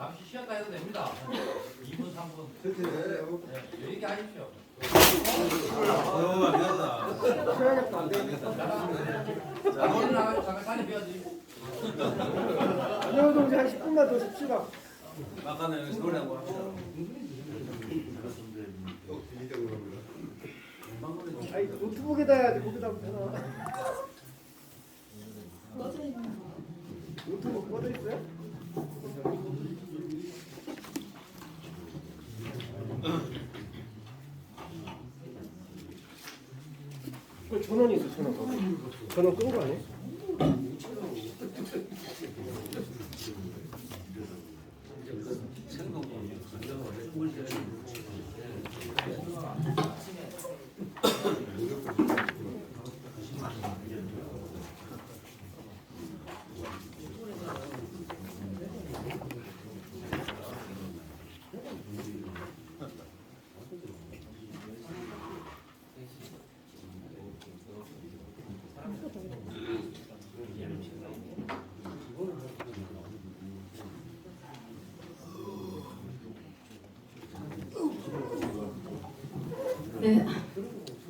잠시 쉬었다 해도 됩니다. 2분, 3분. 네, 얘기하십시오. 미안하다. 쉬어야겠다. 안 되겠다. 자, 머리 나가서 잠깐 자리 비워드리고. 안녕 동지 한 10분만 더 쉽시다. 아까는 여기서 노래 한번 합시다. 아니 노트북에다 해야지 거기다 해놔. 노트북 꺼져 있어요? 전원이 있어 전원. 전원 끈 거 아니에요? 네,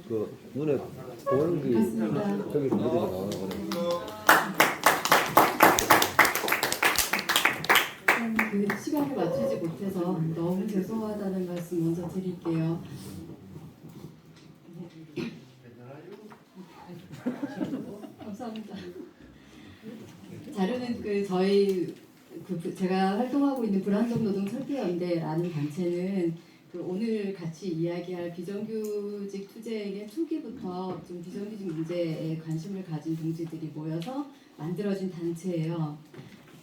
그 눈에 보는 게 맞습니다. 저기서 무대가 나오는 거네. 그 시간을 맞추지 못해서 너무 죄송하다는 말씀 먼저 드릴게요. 감사합니다. 자료는 저희 제가 활동하고 있는 불안정 노동 철폐연대라는 단체는 오늘 같이 이야기할 비정규직 투쟁의 초기부터 좀 비정규직 문제에 관심을 가진 동지들이 모여서 만들어진 단체예요.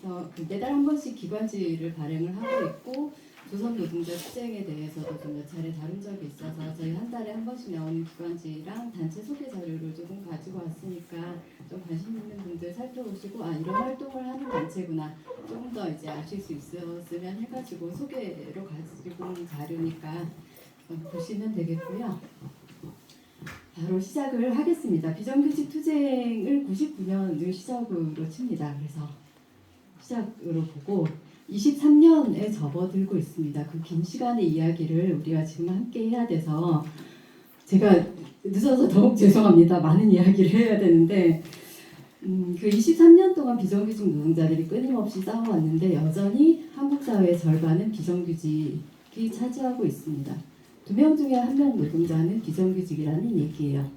그래서 매달 한 번씩 기관지를 발행을 하고 있고 조선 노동자 투쟁에 대해서도 좀 몇 차례 다룬 적이 있어서 저희 한 달에 한 번씩 나오는 기관지랑 단체 소개 자료를 조금 가지고 왔으니까 좀 관심 있는 분들 살펴보시고 이런 활동을 하는 단체구나 조금 더 이제 아실 수 있었으면 해가지고 소개로 가지고 온 자료니까 보시면 되겠고요. 바로 시작을 하겠습니다. 비정규직 투쟁을 99년을 시작으로 칩니다. 그래서 시작으로 보고 23년에 접어들고 있습니다. 그 긴 시간의 이야기를 우리가 지금 함께 해야 돼서 제가 늦어서 더욱 죄송합니다. 많은 이야기를 해야 되는데 그 23년 동안 비정규직 노동자들이 끊임없이 싸워왔는데 여전히 한국 사회의 절반은 비정규직이 차지하고 있습니다. 2명 중에 1명 노동자는 비정규직이라는 얘기예요.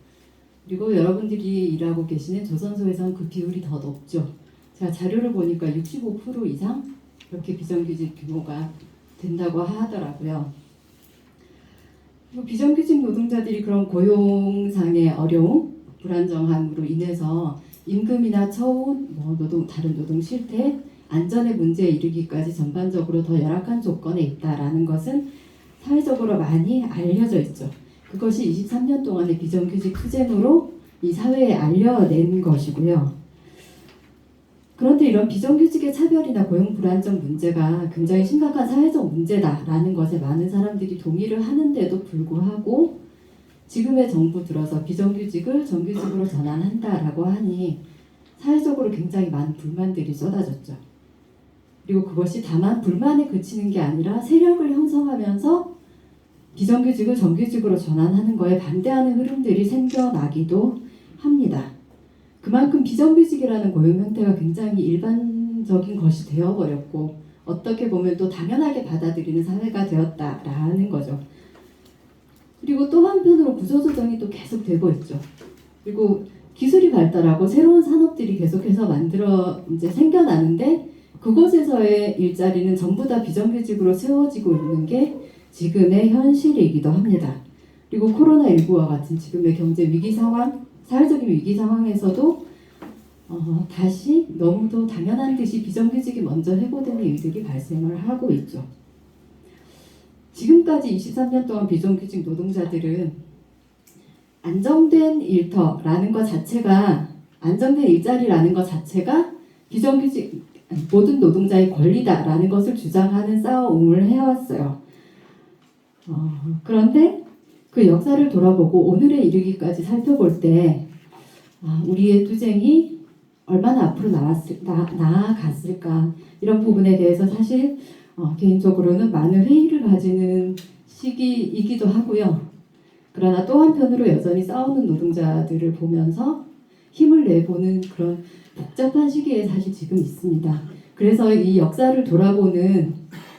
그리고 여러분들이 일하고 계시는 조선소에서는 그 비율이 더 높죠. 제가 자료를 보니까 65% 이상 이렇게 비정규직 규모가 된다고 하더라고요. 그리고 비정규직 노동자들이 그런 고용상의 어려움, 불안정함으로 인해서 임금이나 처우, 다른 노동 실태, 안전의 문제에 이르기까지 전반적으로 더 열악한 조건에 있다라는 것은 사회적으로 많이 알려져 있죠. 그것이 23년 동안의 비정규직 투쟁으로 이 사회에 알려낸 것이고요. 그런데 이런 비정규직의 차별이나 고용 불안정 문제가 굉장히 심각한 사회적 문제다라는 것에 많은 사람들이 동의를 하는데도 불구하고 지금의 정부 들어서 비정규직을 정규직으로 전환한다라고 하니 사회적으로 굉장히 많은 불만들이 쏟아졌죠. 그리고 그것이 다만 불만에 그치는 게 아니라 세력을 형성하면서 비정규직을 정규직으로 전환하는 거에 반대하는 흐름들이 생겨나기도 합니다. 그만큼 비정규직이라는 고용 형태가 굉장히 일반적인 것이 되어버렸고 어떻게 보면 또 당연하게 받아들이는 사회가 되었다라는 거죠. 그리고 또 한편으로 구조조정이 또 계속 되고 있죠. 그리고 기술이 발달하고 새로운 산업들이 계속해서 이제 생겨나는데 그곳에서의 일자리는 전부 다 비정규직으로 세워지고 있는 게 지금의 현실이기도 합니다. 그리고 코로나19와 같은 지금의 경제 위기 상황, 사회적인 위기 상황에서도 다시 너무도 당연한 듯이 비정규직이 먼저 해고되는 일들이 발생을 하고 있죠. 지금까지 23년 동안 비정규직 노동자들은 안정된 일터라는 것 자체가 안정된 일자리라는 것 자체가 비정규직 모든 노동자의 권리다라는 것을 주장하는 싸움을 해왔어요. 그런데 그 역사를 돌아보고 오늘에 이르기까지 살펴볼 때 우리의 투쟁이 얼마나 앞으로 나아갔을까 이런 부분에 대해서 사실 개인적으로는 많은 회의를 가지는 시기이기도 하고요. 그러나 또 한편으로 여전히 싸우는 노동자들을 보면서 힘을 내보는 그런 복잡한 시기에 사실 지금 있습니다. 그래서 이 역사를 돌아보는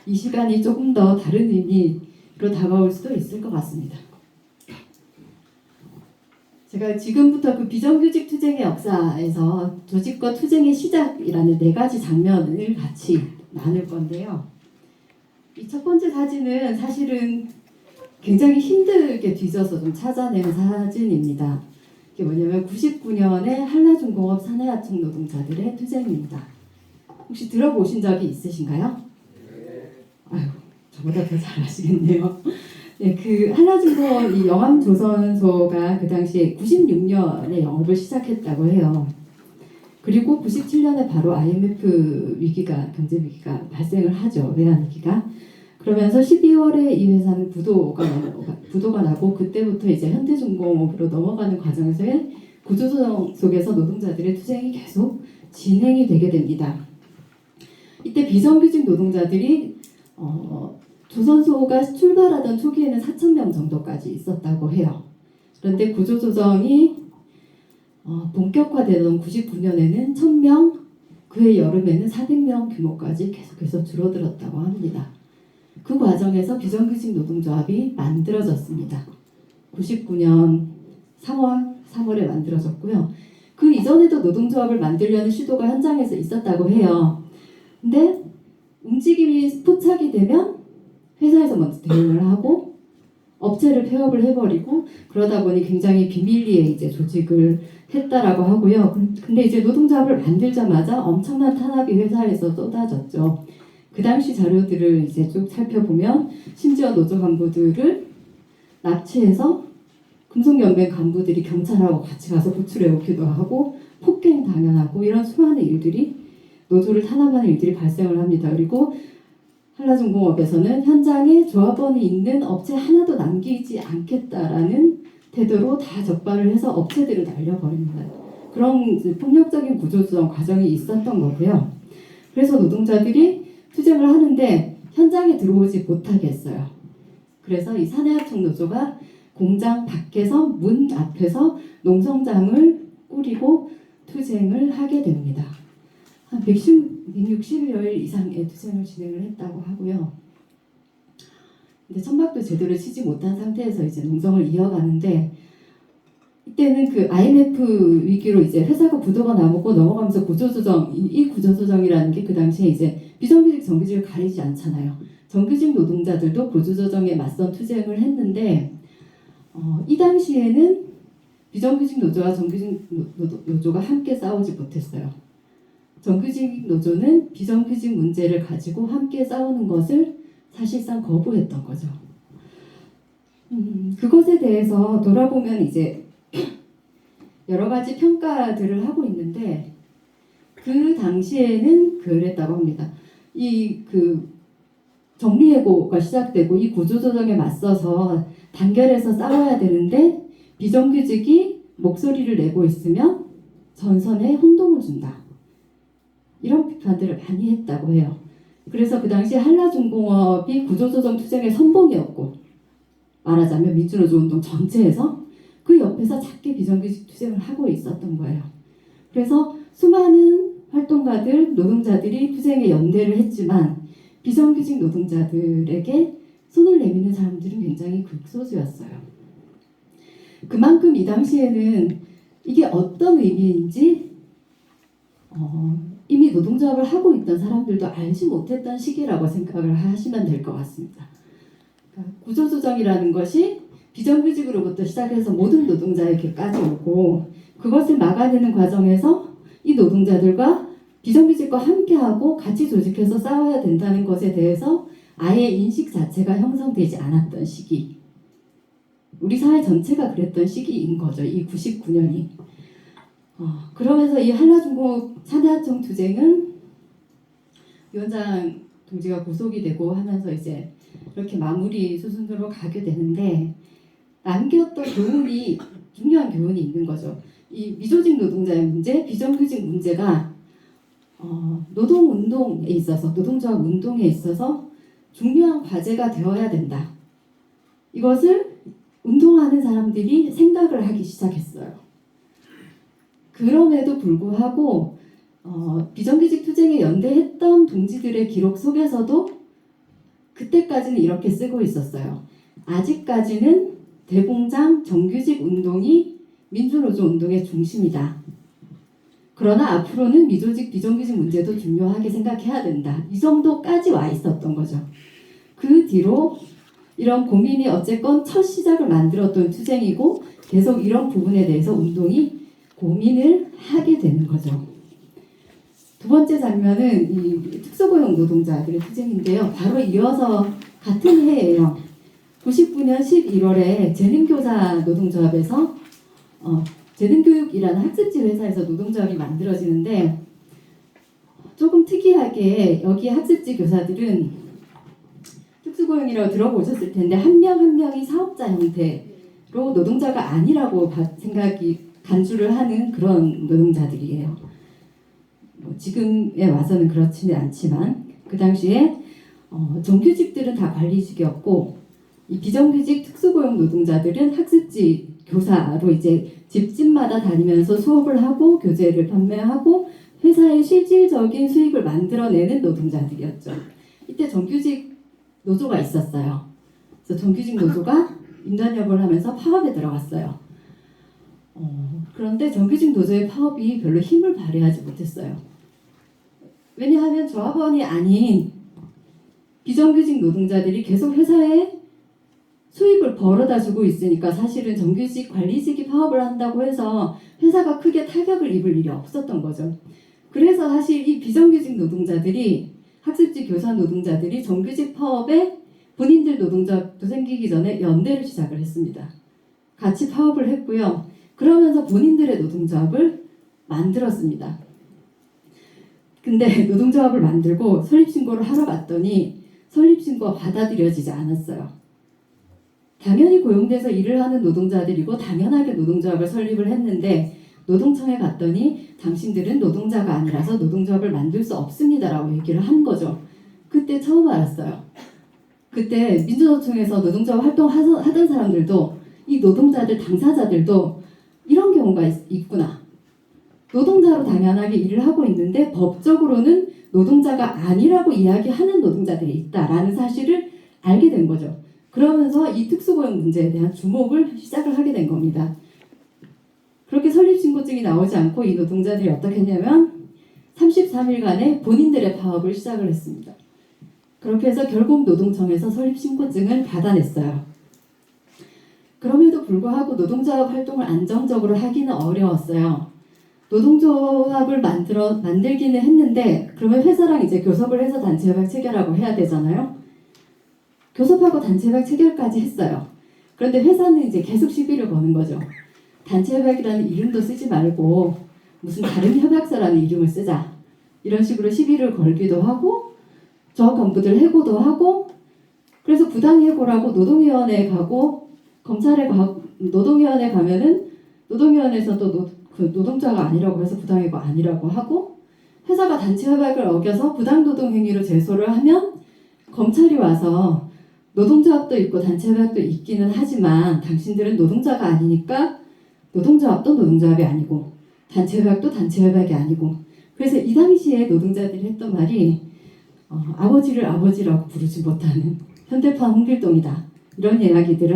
이 시간이 조금 더 다른 의미로 다가올 수도 있을 것 같습니다. 제가 지금부터 그 비정규직 투쟁의 역사에서 조직과 투쟁의 시작이라는 4가지 장면을 같이 나눌 건데요. 이 첫 번째 사진은 사실은 굉장히 힘들게 뒤져서 좀 찾아낸 사진입니다. 이게 뭐냐면 99년에 한라중공업 사내하청 노동자들의 투쟁입니다. 혹시 들어보신 적이 있으신가요? 아유, 저보다 더 잘 아시겠네요. 네, 그 한라중공업 이 영암조선소가 그 당시에 96년에 영업을 시작했다고 해요. 그리고 97년에 바로 IMF 위기가, 경제 위기가 발생을 하죠. 외환 위기가. 그러면서 12월에 이 회사는 부도가 나고 그때부터 이제 현대중공업으로 넘어가는 과정에서의 구조조정 속에서 노동자들의 투쟁이 계속 진행이 되게 됩니다. 이때 비정규직 노동자들이 조선소가 출발하던 초기에는 4,000명 정도까지 있었다고 해요. 그런데 구조조정이 본격화되던 99년에는 1,000명, 그해 여름에는 400명 규모까지 계속해서 줄어들었다고 합니다. 그 과정에서 비정규직 노동조합이 만들어졌습니다. 99년 3월에 만들어졌고요. 그 이전에도 노동조합을 만들려는 시도가 현장에서 있었다고 해요. 근데 움직임이 포착이 되면 회사에서 먼저 대응을 하고 업체를 폐업을 해버리고 그러다 보니 굉장히 비밀리에 이제 조직을 했다라고 하고요. 근데 이제 노동조합을 만들자마자 엄청난 탄압이 회사에서 쏟아졌죠. 그 당시 자료들을 이제 쭉 살펴보면 심지어 노조 간부들을 납치해서 금속연맹 간부들이 경찰하고 같이 가서 구출해 오기도 하고 폭행 당연하고 이런 수많은 일들이 노조를 탄압하는 일들이 발생을 합니다. 그리고 한라중공업에서는 현장에 조합원이 있는 업체 하나도 남기지 않겠다라는 태도로 다 적발을 해서 업체들을 날려버립니다. 그런 폭력적인 구조조정 과정이 있었던 거고요. 그래서 노동자들이 투쟁을 하는데 현장에 들어오지 못하게 했어요. 그래서 이 사내하청 노조가 공장 밖에서 문 앞에서 농성장을 꾸리고 투쟁을 하게 됩니다. 한 160여일 이상의 투쟁을 진행을 했다고 하고요. 근데 천막도 제대로 치지 못한 상태에서 이제 농성을 이어가는데 이때는 그 IMF 위기로 이제 회사가 부도가 나고 넘어가면서 구조조정, 이 구조조정이라는 게 그 당시에 이제 비정규직, 정규직을 가리지 않잖아요. 정규직 노동자들도 구조조정에 맞선 투쟁을 했는데 이 당시에는 비정규직 노조와 정규직 노조가 함께 싸우지 못했어요. 정규직 노조는 비정규직 문제를 가지고 함께 싸우는 것을 사실상 거부했던 거죠. 그것에 대해서 돌아보면 이제 여러 가지 평가들을 하고 있는데 그 당시에는 그랬다고 합니다. 그 정리해고가 시작되고 이 구조조정에 맞서서 단결해서 싸워야 되는데 비정규직이 목소리를 내고 있으면 전선에 혼동을 준다. 이런 비판들을 많이 했다고 해요. 그래서 그 당시 한라중공업이 구조조정 투쟁의 선봉이었고 말하자면 민주노조운동 전체에서 그 옆에서 작게 비정규직 투쟁을 하고 있었던 거예요. 그래서 수많은 활동가들, 노동자들이 투쟁에 연대를 했지만 비정규직 노동자들에게 손을 내미는 사람들은 굉장히 극소수였어요. 그만큼 이 당시에는 이게 어떤 의미인지 이미 노동조합을 하고 있던 사람들도 알지 못했던 시기라고 생각을 하시면 될 것 같습니다. 그러니까 구조조정이라는 것이 비정규직으로부터 시작해서 모든 노동자에게까지 오고 그것을 막아내는 과정에서 이 노동자들과 비정규직과 함께하고 같이 조직해서 싸워야 된다는 것에 대해서 아예 인식 자체가 형성되지 않았던 시기. 우리 사회 전체가 그랬던 시기인 거죠. 이 99년이. 그러면서 이 한라중공업 사내하청 투쟁은 위원장 동지가 구속이 되고 하면서 이제 이렇게 마무리 수순으로 가게 되는데 남겼던 교훈이 중요한 교훈이 있는 거죠. 이 미조직 노동자의 문제, 비정규직 문제가 노동운동에 있어서 노동조합 운동에 있어서 중요한 과제가 되어야 된다. 이것을 운동하는 사람들이 생각을 하기 시작했어요. 그럼에도 불구하고 비정규직 투쟁에 연대했던 동지들의 기록 속에서도 그때까지는 이렇게 쓰고 있었어요. 아직까지는 대공장 정규직 운동이 민주노조 운동의 중심이다. 그러나 앞으로는 미조직 비정규직 문제도 중요하게 생각해야 된다. 이 정도까지 와 있었던 거죠. 그 뒤로 이런 고민이 어쨌건 첫 시작을 만들었던 투쟁이고 계속 이런 부분에 대해서 운동이 고민을 하게 되는 거죠. 두 번째 장면은 이 특수고용 노동자들의 투쟁인데요. 바로 이어서 같은 해예요. 99년 11월에 재능교사 노동조합에서 재능교육이라는 학습지 회사에서 노동조합이 만들어지는데 조금 특이하게 여기 학습지 교사들은 특수고용이라고 들어보셨을 텐데 한 명 한 명이 사업자 형태로 노동자가 아니라고 생각이 간주를 하는 그런 노동자들이에요. 지금에 와서는 그렇지는 않지만 그 당시에 정규직들은 다 관리직이었고 이 비정규직 특수고용 노동자들은 학습지 교사로 이제 집집마다 다니면서 수업을 하고 교재를 판매하고 회사의 실질적인 수익을 만들어내는 노동자들이었죠. 이때 정규직 노조가 있었어요. 그래서 정규직 노조가 인단협을 하면서 파업에 들어갔어요. 그런데 정규직 노조의 파업이 별로 힘을 발휘하지 못했어요. 왜냐하면 조합원이 아닌 비정규직 노동자들이 계속 회사에 수입을 벌어다 주고 있으니까 사실은 정규직 관리직이 파업을 한다고 해서 회사가 크게 타격을 입을 일이 없었던 거죠. 그래서 사실 이 비정규직 노동자들이 학습지 교사 노동자들이 정규직 파업에 본인들 노동조합도 생기기 전에 연대를 시작을 했습니다. 같이 파업을 했고요. 그러면서 본인들의 노동조합을 만들었습니다. 근데 노동조합을 만들고 설립신고를 하러 갔더니 설립신고가 받아들여지지 않았어요. 당연히 고용돼서 일을 하는 노동자들이고 당연하게 노동조합을 설립을 했는데 노동청에 갔더니 당신들은 노동자가 아니라서 노동조합을 만들 수 없습니다라고 얘기를 한 거죠. 그때 처음 알았어요. 그때 민주노총에서 노동조합 활동하던 사람들도 이 노동자들 당사자들도 이런 경우가 있구나. 노동자로 당연하게 일을 하고 있는데 법적으로는 노동자가 아니라고 이야기하는 노동자들이 있다라는 사실을 알게 된 거죠. 그러면서 이 특수고용 문제에 대한 주목을 시작을 하게 된 겁니다. 그렇게 설립신고증이 나오지 않고 이 노동자들이 어떻게 했냐면 33일간의 본인들의 파업을 시작을 했습니다. 그렇게 해서 결국 노동청에서 설립신고증을 받아냈어요. 그럼에도 불구하고 노동조합 활동을 안정적으로 하기는 어려웠어요. 노동조합을 만들기는 했는데 그러면 회사랑 이제 교섭을 해서 단체협약 체결하고 해야 되잖아요. 교섭하고 단체협약 체결까지 했어요. 그런데 회사는 이제 계속 시비를 거는 거죠. 단체협약이라는 이름도 쓰지 말고 무슨 다른 협약서라는 이름을 쓰자. 이런 식으로 시비를 걸기도 하고 저 간부들 해고도 하고 그래서 부당해고라고 노동위원회에 가고 검찰에 노동위원회 가면은 노동위원회에서도 노동자가 아니라고 해서 부당해고 아니라고 하고 회사가 단체협약을 어겨서 부당노동행위로 제소를 하면 검찰이 와서 노동조합도 있고 단체협약도 있기는 하지만 당신들은 노동자가 아니니까 노동조합도 노동조합이 아니고 단체협약도 단체협약이 아니고 그래서 이 당시에 노동자들이 했던 말이 아버지를 아버지라고 부르지 못하는 현대판 홍길동이다. 이런 이야기들을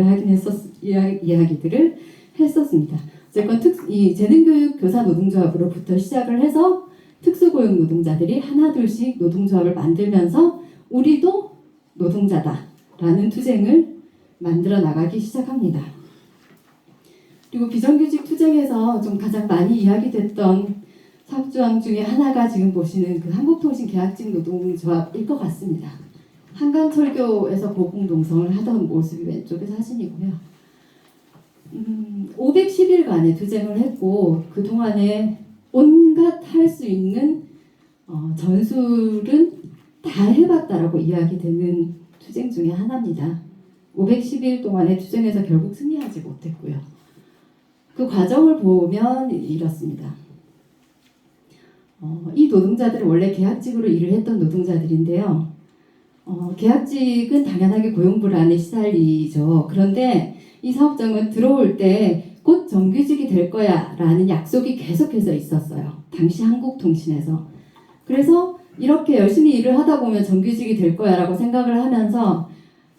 이야기들을 했었습니다. 어쨌건 이 재능교육 교사 노동조합으로부터 시작을 해서 특수고용 노동자들이 하나둘씩 노동조합을 만들면서 우리도 노동자다라는 투쟁을 만들어 나가기 시작합니다. 그리고 비정규직 투쟁에서 좀 가장 많이 이야기됐던 사업조항 중에 하나가 지금 보시는 그 한국통신계약직 노동조합일 것 같습니다. 한강철교에서 고공동성을 하던 모습이 왼쪽에 사진이고요. 510일간의 투쟁을 했고 그동안에 온갖 할 수 있는 전술은 다 해봤다라고 이야기되는 투쟁 중에 하나입니다. 510일 동안의 투쟁에서 결국 승리하지 못했고요. 그 과정을 보면 이렇습니다. 이 노동자들은 원래 계약직으로 일을 했던 노동자들인데요. 계약직은 당연하게 고용불안에 시달리죠. 그런데 이 사업장은 들어올 때 곧 정규직이 될 거야 라는 약속이 계속해서 있었어요. 당시 한국통신에서. 그래서 이렇게 열심히 일을 하다 보면 정규직이 될 거야 라고 생각을 하면서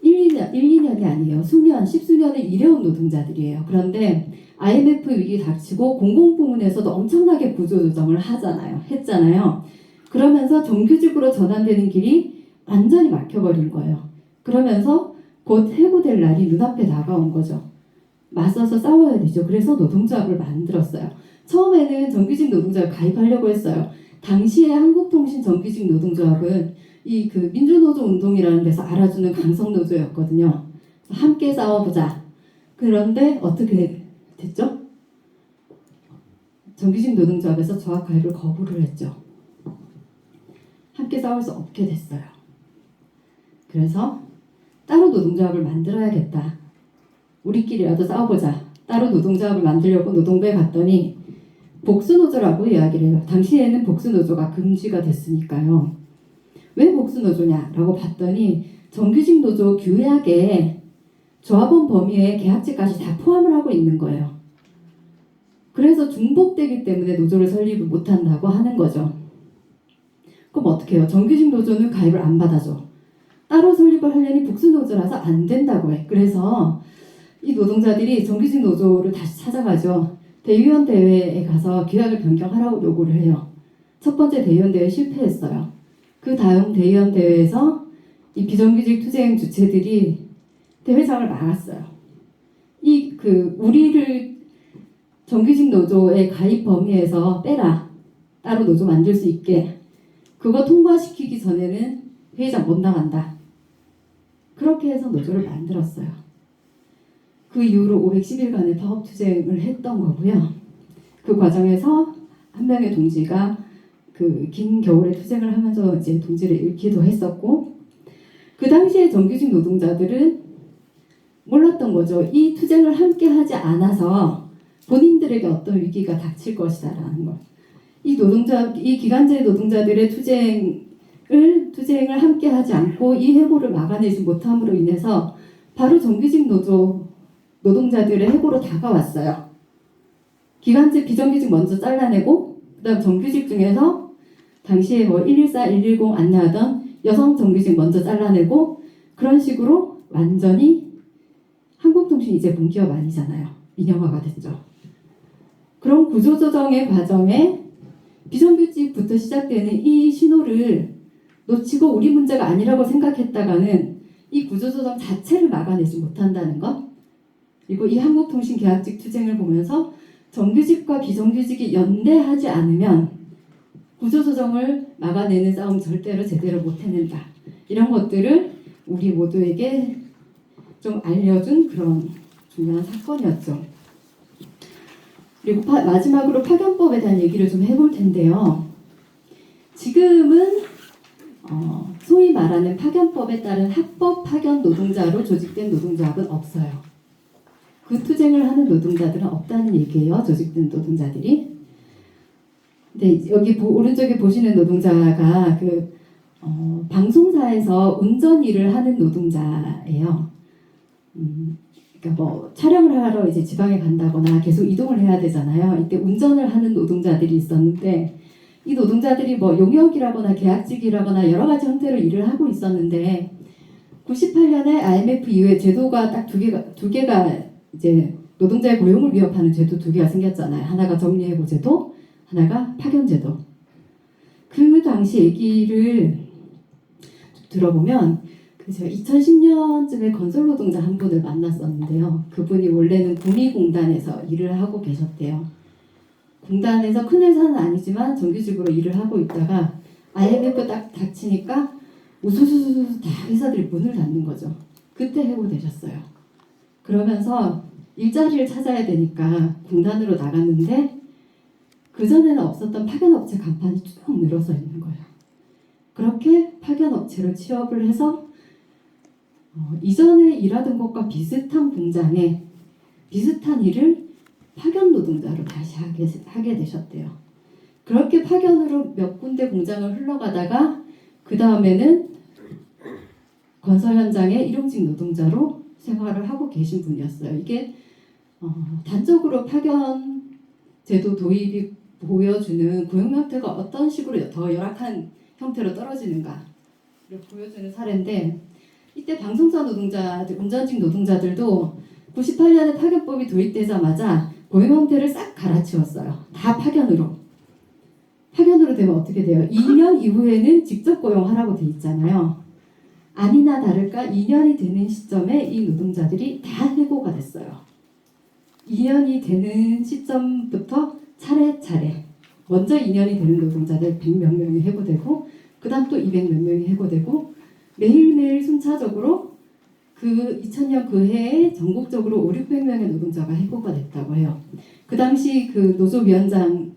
2년이 아니에요. 수년, 10수년을 일해온 노동자들이에요. 그런데 IMF 위기 닥치고 공공부문에서도 엄청나게 구조조정을 했잖아요. 그러면서 정규직으로 전환되는 길이 완전히 막혀버린 거예요. 그러면서 곧 해고될 날이 눈앞에 다가온 거죠. 맞서서 싸워야 되죠. 그래서 노동조합을 만들었어요. 처음에는 정규직 노동조합 가입하려고 했어요. 당시에 한국통신 정규직 노동조합은 그 민주노조 운동이라는 데서 알아주는 강성노조였거든요. 함께 싸워보자. 그런데 어떻게 됐죠? 정규직 노동조합에서 조합 가입을 거부를 했죠. 함께 싸울 수 없게 됐어요. 그래서 따로 노동조합을 만들어야겠다. 우리끼리라도 싸워보자. 따로 노동조합을 만들려고 노동부에 갔더니 복수노조라고 이야기를 해요. 당시에는 복수노조가 금지가 됐으니까요. 왜 복수노조냐라고 봤더니 정규직 노조 규약에 조합원 범위에 계약직까지 다 포함을 하고 있는 거예요. 그래서 중복되기 때문에 노조를 설립을 못한다고 하는 거죠. 그럼 어떻게 해요? 정규직 노조는 가입을 안 받아줘. 따로 설립을 하려니 복수노조라서 안 된다고 해. 그래서 이 노동자들이 정규직 노조를 다시 찾아가죠. 대의원 대회에 가서 규약을 변경하라고 요구를 해요. 첫 번째 대의원 대회 실패했어요. 그 다음 대의원 대회에서 이 비정규직 투쟁 주체들이 대회장을 막았어요. 우리를 정규직 노조의 가입 범위에서 빼라. 따로 노조 만들 수 있게. 그거 통과시키기 전에는 회의장 못 나간다. 그렇게 해서 노조를 만들었어요. 그 이후로 510일간의 파업투쟁을 했던 거고요. 그 과정에서 한 명의 동지가 긴 겨울에 투쟁을 하면서 이제 동지를 잃기도 했었고, 그 당시에 정규직 노동자들은 몰랐던 거죠. 이 투쟁을 함께 하지 않아서 본인들에게 어떤 위기가 닥칠 것이다라는 걸. 이 기간제 노동자들의 투쟁을 함께 하지 않고 이 해고를 막아내지 못함으로 인해서 바로 정규직 노동자들의 해고로 다가왔어요. 기간제 비정규직 먼저 잘라내고 그다음 정규직 중에서 당시에 114, 110 안내하던 여성 정규직 먼저 잘라내고 그런 식으로 완전히 한국통신 이제 공기업 아니잖아요. 민영화가 됐죠. 그런 구조조정의 과정에 비정규직부터 시작되는 이 신호를 놓치고 우리 문제가 아니라고 생각했다가는 이 구조조정 자체를 막아내지 못한다는 것. 그리고 이 한국통신 계약직 투쟁을 보면서 정규직과 비정규직이 연대하지 않으면 구조조정을 막아내는 싸움 절대로 제대로 못 해낸다. 이런 것들을 우리 모두에게 좀 알려준 그런 중요한 사건이었죠. 그리고 마지막으로 파견법에 대한 얘기를 좀 해볼 텐데요. 지금은 소위 말하는 파견법에 따른 합법 파견 노동자로 조직된 노동조합은 없어요. 그 투쟁을 하는 노동자들은 없다는 얘기예요. 조직된 노동자들이. 근데 여기 오른쪽에 보시는 노동자가 방송사에서 운전 일을 하는 노동자예요. 그러니까 촬영을 하러 이제 지방에 간다거나 계속 이동을 해야 되잖아요. 이때 운전을 하는 노동자들이 있었는데 이 노동자들이 용역이라거나 계약직이라거나 여러 가지 형태로 일을 하고 있었는데 98년에 IMF 이후에 제도가 딱 두 개가 이제 노동자의 고용을 위협하는 제도 두 개가 생겼잖아요. 하나가 정리해고 제도, 하나가 파견 제도. 그 당시 얘기를 들어보면 제가 2010년쯤에 건설 노동자 한 분을 만났었는데요. 그분이 원래는 구미공단에서 일을 하고 계셨대요. 공단에서 큰 회사는 아니지만 정규직으로 일을 하고 있다가 IMF 딱 닥치니까 우수수수 다 회사들이 문을 닫는 거죠. 그때 해고되셨어요. 그러면서 일자리를 찾아야 되니까 공단으로 나갔는데 그전에는 없었던 파견업체 간판이 쭉 늘어서 있는 거예요. 그렇게 파견업체로 취업을 해서 이전에 일하던 것과 비슷한 공장에 비슷한 일을 파견 노동자로 다시 하게 되셨대요. 그렇게 파견으로 몇 군데 공장을 흘러가다가 그 다음에는 건설 현장의 일용직 노동자로 생활을 하고 계신 분이었어요. 이게 단적으로 파견 제도 도입이 보여주는 고용 형태가 어떤 식으로 더 열악한 형태로 떨어지는가를 보여주는 사례인데, 이때 방송사 노동자들, 운전직 노동자들도 98년에 파견법이 도입되자마자 고용 형태를 싹 갈아치웠어요. 다 파견으로. 파견으로 되면 어떻게 돼요? 2년 이후에는 직접 고용하라고 돼 있잖아요. 아니나 다를까 2년이 되는 시점에 이 노동자들이 다 해고가 됐어요. 2년이 되는 시점부터 차례차례 먼저 2년이 되는 노동자들 100몇 명이 해고되고, 그 다음 또 200몇 명이 해고되고, 매일매일 순차적으로 그 2000년 그 해에 전국적으로 5, 600명의 노동자가 해고가 됐다고 해요. 그 당시 그 노조위원장이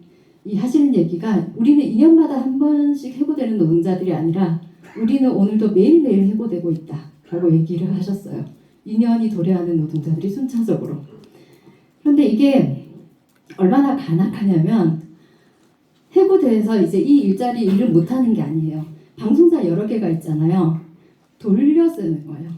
하시는 얘기가, 우리는 2년마다 한 번씩 해고되는 노동자들이 아니라 우리는 오늘도 매일매일 해고되고 있다 라고 얘기를 하셨어요. 2년이 도래하는 노동자들이 순차적으로. 그런데 이게 얼마나 간악하냐면, 해고돼서 이제 이 일자리 일을 못하는 게 아니에요. 방송사 여러 개가 있잖아요. 돌려 쓰는 거예요.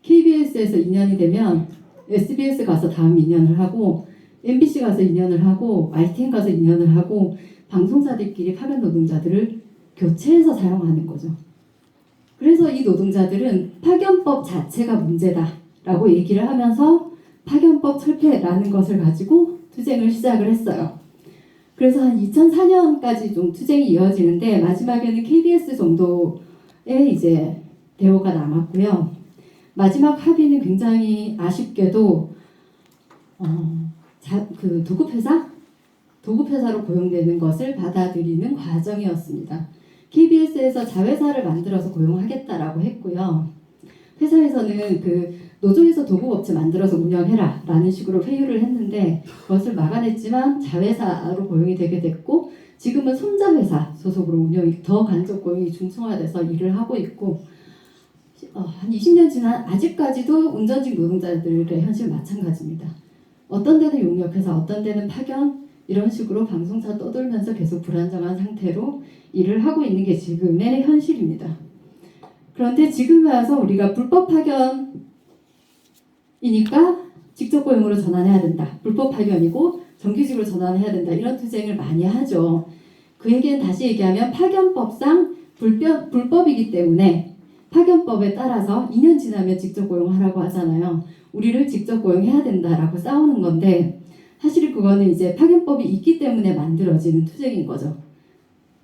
KBS에서 2년이 되면 SBS 가서 다음 2년을 하고, MBC 가서 2년을 하고, YTN 가서 2년을 하고, 방송사들끼리 파견 노동자들을 교체해서 사용하는 거죠. 그래서 이 노동자들은 파견법 자체가 문제다라고 얘기를 하면서 파견법 철폐라는 것을 가지고 투쟁을 시작을 했어요. 그래서 한 2004년까지 좀 투쟁이 이어지는데, 마지막에는 KBS 정도의 이제 대우가 남았고요. 마지막 합의는 굉장히 아쉽게도 그 도급회사로 고용되는 것을 받아들이는 과정이었습니다. KBS에서 자회사를 만들어서 고용하겠다라고 했고요. 회사에서는 그 노조에서 도급업체 만들어서 운영해라 라는 식으로 회유를 했는데, 그것을 막아냈지만 자회사로 고용이 되게 됐고, 지금은 손자회사 소속으로 운영이 더 간접 고용이 중심화돼서 일을 하고 있고, 한 20년 지난 아직까지도 운전직 노동자들의 현실 마찬가지입니다. 어떤 데는 용역회사, 어떤 데는 파견, 이런 식으로 방송사 떠돌면서 계속 불안정한 상태로 일을 하고 있는 게 지금의 현실입니다. 그런데 지금 와서 우리가 불법 파견이니까 직접 고용으로 전환해야 된다. 불법 파견이고 정규직으로 전환해야 된다. 이런 투쟁을 많이 하죠. 그 얘기는 다시 얘기하면 파견법상 불법이기 때문에 파견법에 따라서 2년 지나면 직접 고용하라고 하잖아요. 우리를 직접 고용해야 된다라고 싸우는 건데, 사실 그거는 이제 파견법이 있기 때문에 만들어지는 투쟁인 거죠.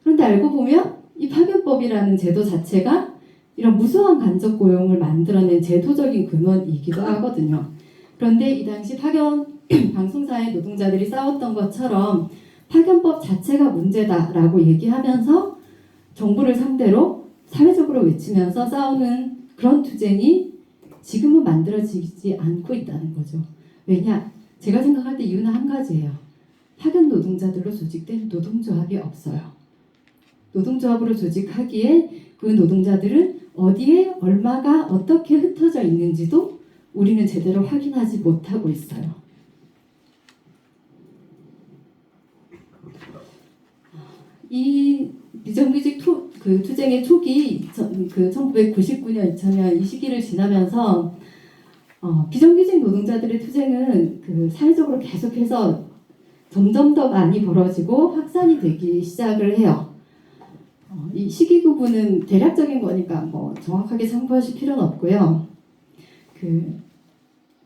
그런데 알고 보면 이 파견법이라는 제도 자체가 이런 무수한 간접 고용을 만들어낸 제도적인 근원이기도 하거든요. 그런데 이 당시 파견 방송사의 노동자들이 싸웠던 것처럼 파견법 자체가 문제다라고 얘기하면서 정부를 상대로 사회적으로 외치면서 싸우는 그런 투쟁이 지금은 만들어지지 않고 있다는 거죠. 왜냐? 제가 생각할 때 이유는 한 가지예요. 파견 노동자들로 조직된 노동조합이 없어요. 노동조합으로 조직하기에 그 노동자들은 어디에 얼마가 어떻게 흩어져 있는지도 우리는 제대로 확인하지 못하고 있어요. 이 비정규직 투쟁의 초기, 1999년, 2000년 이 시기를 지나면서 비정규직 노동자들의 투쟁은 그 사회적으로 계속해서 점점 더 많이 벌어지고 확산이 되기 시작을 해요. 이 시기 구분은 대략적인 거니까 뭐 정확하게 참고하실 필요는 없고요. 그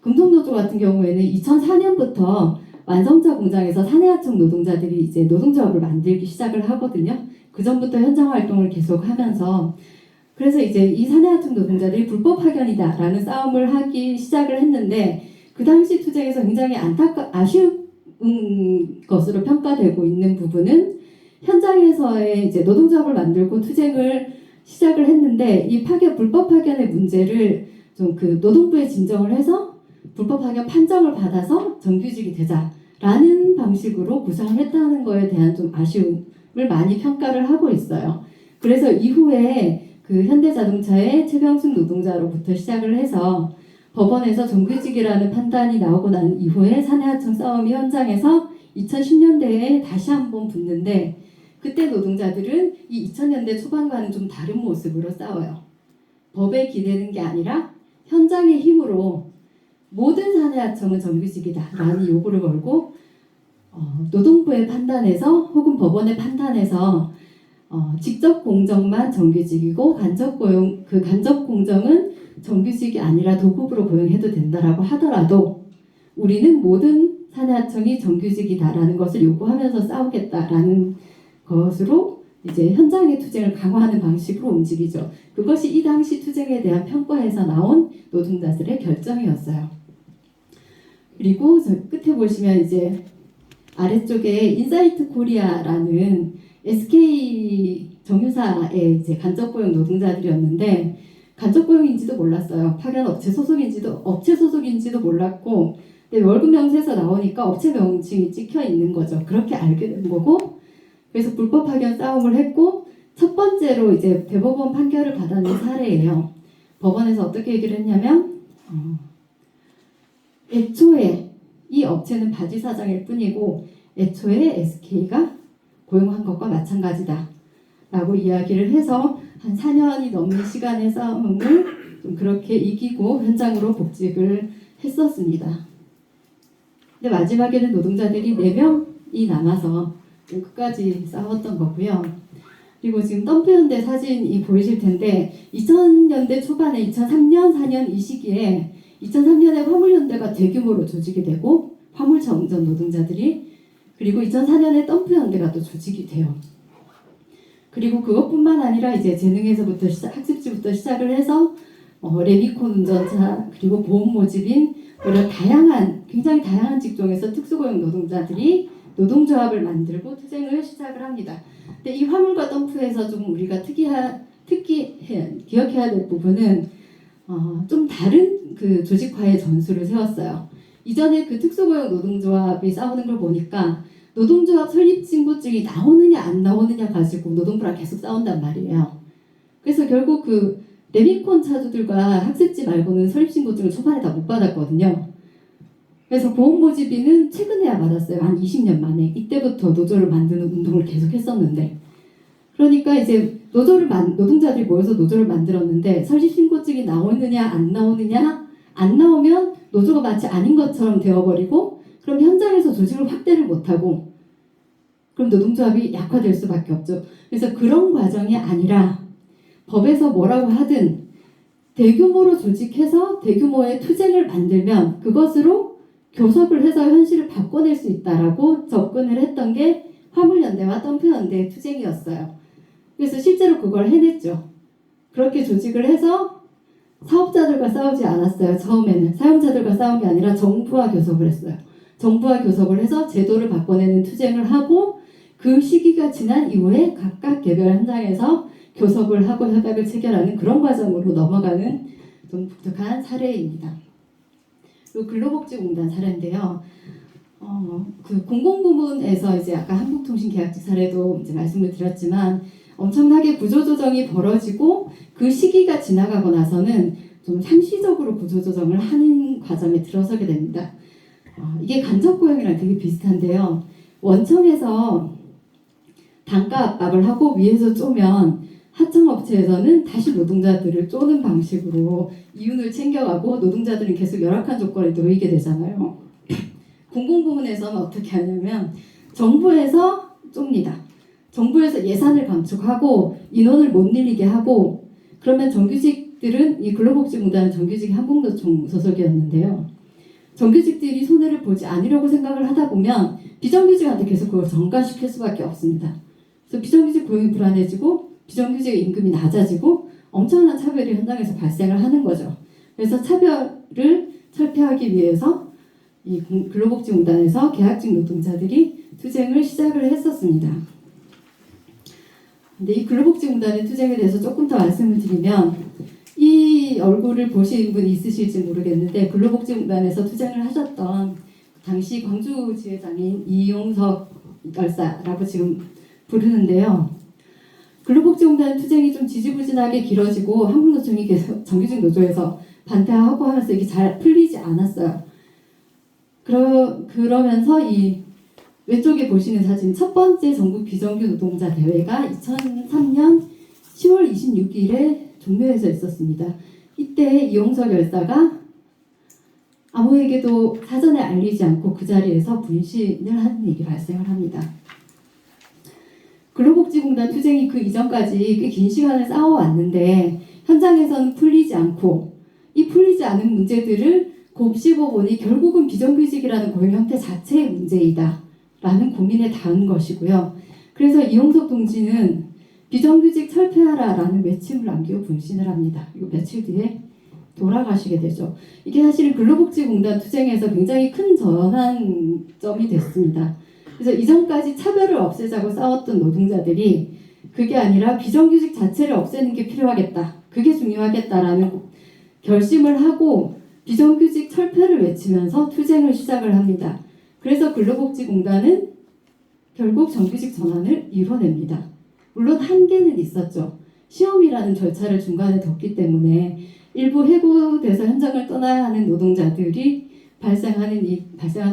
금속노조 같은 경우에는 2004년부터 완성차 공장에서 사내하청 노동자들이 이제 노동조합을 만들기 시작을 하거든요. 그 전부터 현장 활동을 계속하면서, 그래서 이제 이 사내하청 노동자들이 불법 파견이다라는 싸움을 하기 시작을 했는데, 그 당시 투쟁에서 굉장히 아쉬운 것으로 평가되고 있는 부분은 현장에서의 이제 노동조합을 만들고 투쟁을 시작을 했는데, 이 불법 파견의 문제를 좀 그 노동부에 진정을 해서 불법 파견 판정을 받아서 정규직이 되자라는 방식으로 구상을 했다는 거에 대한 좀 아쉬움을 많이 평가를 하고 있어요. 그래서 이후에 그 현대자동차의 최병숙 노동자로부터 시작을 해서 법원에서 정규직이라는 판단이 나오고 난 이후에 사내하청 싸움이 현장에서 2010년대에 다시 한번 붙는데 그때 노동자들은 이 2000년대 초반과는 좀 다른 모습으로 싸워요. 법에 기대는 게 아니라 현장의 힘으로 모든 사내하청은 정규직이다라는 요구를 걸고 노동부의 판단에서 혹은 법원의 판단에서 직접 공정만 정규직이고 간접 고용 그 간접 공정은 정규직이 아니라 도급으로 고용해도 된다라고 하더라도 우리는 모든 사내하청이 정규직이다라는 것을 요구하면서 싸우겠다라는 것으로 이제 현장의 투쟁을 강화하는 방식으로 움직이죠. 그것이 이 당시 투쟁에 대한 평가에서 나온 노동자들의 결정이었어요. 그리고 저 끝에 보시면 이제 아래쪽에 인사이트 코리아라는 SK 정유사의 이제 간접 고용 노동자들이었는데 간접 고용인지도 몰랐어요. 파견 업체 소속인지도 몰랐고 근데 월급 명세서 나오니까 업체 명칭이 찍혀 있는 거죠. 그렇게 알게 된 거고 그래서 불법 파견 싸움을 했고 첫 번째로 이제 대법원 판결을 받아낸 사례예요. 법원에서 어떻게 얘기를 했냐면 애초에 이 업체는 바지 사장일 뿐이고 애초에 SK가 고용한 것과 마찬가지다 라고 이야기를 해서 한 4년이 넘는 시간의 싸움을 좀 그렇게 이기고 현장으로 복직을 했었습니다. 근데 마지막에는 노동자들이 4명이 남아서 끝까지 싸웠던 거고요. 그리고 지금 덤프현대 사진이 보이실 텐데 2000년대 초반에 2003년, 4년 이 시기에 2003년에 화물현대가 대규모로 조직이 되고 화물차 운전 노동자들이 그리고 2004년에 덤프현대가 또 조직이 돼요. 그리고 그것뿐만 아니라 이제 재능에서부터 학습지부터 시작을 해서 레미콘 운전차 그리고 보험 모집인 이런 굉장히 다양한 직종에서 특수고용 노동자들이 노동조합을 만들고 투쟁을 시작을 합니다. 근데 이 화물과 덤프에서 좀 우리가 기억해야 될 부분은 좀 다른 그 조직화의 전술을 세웠어요. 이전에 그 특수고용 노동조합이 싸우는 걸 보니까 노동조합 설립 신고증이 나오느냐 안 나오느냐 가지고 노동부랑 계속 싸운단 말이에요. 그래서 결국 그 레미콘 차주들과 학습지 말고는 설립 신고증을 초반에 다 못 받았거든요. 그래서 보험 모집인은 최근에야 받았어요. 한 20년 만에. 이때부터 노조를 만드는 운동을 계속 했었는데. 그러니까 이제 노동자들이 모여서 노조를 만들었는데 설립 신고증이 나오느냐 안 나오느냐 안 나오면 노조가 마치 아닌 것처럼 되어버리고 그럼 현장에서 조직을 확대를 못하고 그럼 노동조합이 약화될 수밖에 없죠. 그래서 그런 과정이 아니라 법에서 뭐라고 하든 대규모로 조직해서 대규모의 투쟁을 만들면 그것으로 교섭을 해서 현실을 바꿔낼 수 있다라고 접근을 했던 게 화물연대와 덤프연대의 투쟁이었어요. 그래서 실제로 그걸 해냈죠. 그렇게 조직을 해서 사업자들과 싸우지 않았어요. 처음에는 사용자들과 싸운 게 아니라 정부와 교섭을 했어요. 정부와 교섭을 해서 제도를 바꿔내는 투쟁을 하고 그 시기가 지난 이후에 각각 개별 현장에서 교섭을 하고 협약을 체결하는 그런 과정으로 넘어가는 좀 독특한 사례입니다. 이 근로복지공단 사례인데요. 그 공공부문에서 이제 아까 한국통신계약직 사례도 이제 말씀을 드렸지만 엄청나게 구조조정이 벌어지고 그 시기가 지나가고 나서는 좀 상시적으로 구조조정을 하는 과정에 들어서게 됩니다. 이게 간접고용이랑 되게 비슷한데요. 원청에서 단가 압박을 하고 위에서 쪼면 하청업체에서는 다시 노동자들을 쪼는 방식으로 이윤을 챙겨가고 노동자들은 계속 열악한 조건에 놓이게 되잖아요. 공공부문에서는 어떻게 하냐면 정부에서 쫍니다. 정부에서 예산을 감축하고 인원을 못 늘리게 하고 그러면 정규직들은 이 근로복지공단은 정규직이 한국노총 소속이었는데요. 정규직들이 손해를 보지 않으려고 생각을 하다 보면 비정규직한테 계속 그걸 전가시킬 수밖에 없습니다. 그래서 비정규직 고용이 불안해지고 비정규직의 임금이 낮아지고 엄청난 차별이 현장에서 발생을 하는 거죠. 그래서 차별을 철폐하기 위해서 이 근로복지공단에서 계약직 노동자들이 투쟁을 시작을 했었습니다. 근데 이 근로복지공단의 투쟁에 대해서 조금 더 말씀을 드리면 이 얼굴을 보신 분 있으실지 모르겠는데 근로복지공단에서 투쟁을 하셨던 당시 광주지회장인 이용석 열사라고 지금 부르는데요. 근로복지공단 투쟁이 좀 지지부진하게 길어지고 한국노총이 계속 정규직 노조에서 반대하고 하면서 이게 잘 풀리지 않았어요. 그러면서 이 왼쪽에 보시는 사진 첫 번째 전국 비정규 노동자 대회가 2003년 10월 26일에 종묘에서 있었습니다. 이때 이용석 열사가 아무에게도 사전에 알리지 않고 그 자리에서 분신을 하는 일이 발생을 합니다. 근로복지공단 투쟁이 그 이전까지 꽤 긴 시간을 싸워왔는데 현장에서는 풀리지 않고 이 풀리지 않은 문제들을 곱씹어 보니 결국은 비정규직이라는 고용 형태 자체의 문제이다 라는 고민에 닿은 것이고요. 그래서 이용석 동지는 비정규직 철폐하라 라는 외침을 남기고 분신을 합니다. 그리고 며칠 뒤에 돌아가시게 되죠. 이게 사실은 근로복지공단 투쟁에서 굉장히 큰 전환점이 됐습니다. 그래서 이전까지 차별을 없애자고 싸웠던 노동자들이 그게 아니라 비정규직 자체를 없애는 게 필요하겠다. 그게 중요하겠다라는 결심을 하고 비정규직 철폐를 외치면서 투쟁을 시작을 합니다. 그래서 근로복지공단은 결국 정규직 전환을 이뤄냅니다. 물론 한계는 있었죠. 시험이라는 절차를 중간에 뒀기 때문에 일부 해고돼서 현장을 떠나야 하는 노동자들이 발생하는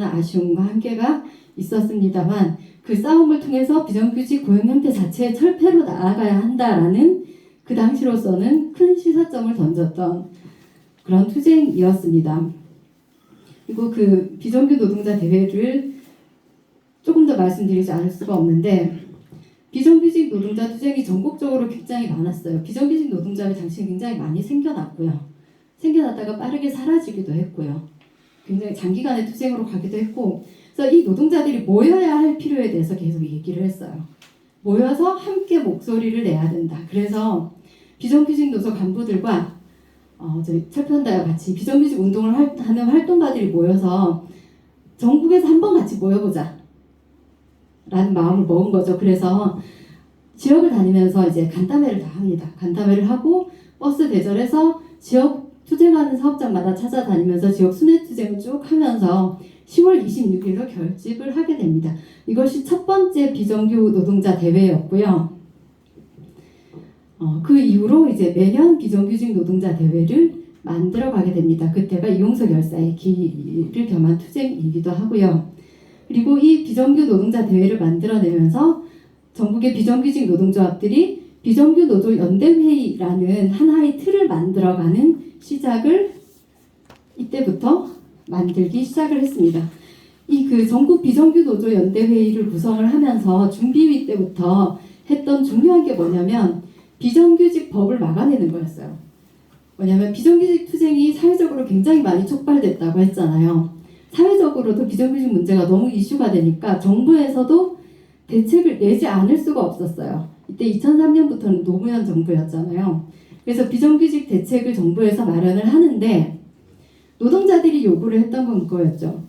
아쉬움과 한계가 있었습니다만 그 싸움을 통해서 비정규직 고용 형태 자체의 철폐로 나아가야 한다라는 그 당시로서는 큰 시사점을 던졌던 그런 투쟁이었습니다. 그리고 그 비정규 노동자 대회를 조금 더 말씀드리지 않을 수가 없는데 비정규직 노동자 투쟁이 전국적으로 굉장히 많았어요. 비정규직 노동자를 당시에 굉장히 많이 생겨났고요. 생겨났다가 빠르게 사라지기도 했고요. 굉장히 장기간의 투쟁으로 가기도 했고 그래서 이 노동자들이 모여야 할 필요에 대해서 계속 얘기를 했어요. 모여서 함께 목소리를 내야 된다. 그래서 비정규직 노조 간부들과 저희 철폐한다와 같이 비정규직 운동을 하는 활동가들이 모여서 전국에서 한번 같이 모여보자 라는 마음을 먹은 거죠. 그래서 지역을 다니면서 이제 간담회를 다 합니다. 간담회를 하고 버스 대절해서 지역 투쟁하는 사업장마다 찾아다니면서 지역 순회 투쟁을 쭉 하면서 10월 26일로 결집을 하게 됩니다. 이것이 첫 번째 비정규 노동자 대회였고요. 그 이후로 이제 매년 비정규직 노동자 대회를 만들어 가게 됩니다. 그때가 이용석 열사의 기를 겸한 투쟁이기도 하고요. 그리고 이 비정규 노동자 대회를 만들어내면서 전국의 비정규직 노동조합들이 비정규 노조 연대회의라는 하나의 틀을 만들어가는 시작을 이때부터 만들기 시작을 했습니다. 이 그 전국 비정규 노조 연대회의를 구성을 하면서 준비위 때부터 했던 중요한 게 뭐냐면 비정규직 법을 막아내는 거였어요. 뭐냐면 비정규직 투쟁이 사회적으로 굉장히 많이 촉발됐다고 했잖아요. 사회적으로도 비정규직 문제가 너무 이슈가 되니까 정부에서도 대책을 내지 않을 수가 없었어요. 이때 2003년부터는 노무현 정부였잖아요. 그래서 비정규직 대책을 정부에서 마련을 하는데 노동자들이 요구를 했던 건 그거였죠.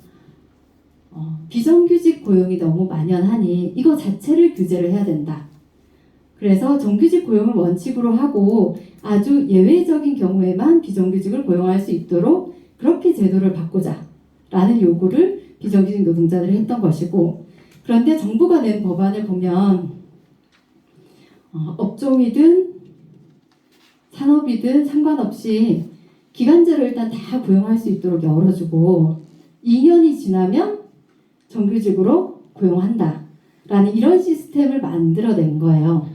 비정규직 고용이 너무 만연하니 이거 자체를 규제를 해야 된다. 그래서 정규직 고용을 원칙으로 하고 아주 예외적인 경우에만 비정규직을 고용할 수 있도록 그렇게 제도를 바꾸자 라는 요구를 비정규직 노동자들이 했던 것이고 그런데 정부가 낸 법안을 보면 업종이든 산업이든 상관없이 기간제로 일단 다 고용할 수 있도록 열어주고 2년이 지나면 정규직으로 고용한다 라는 이런 시스템을 만들어낸 거예요.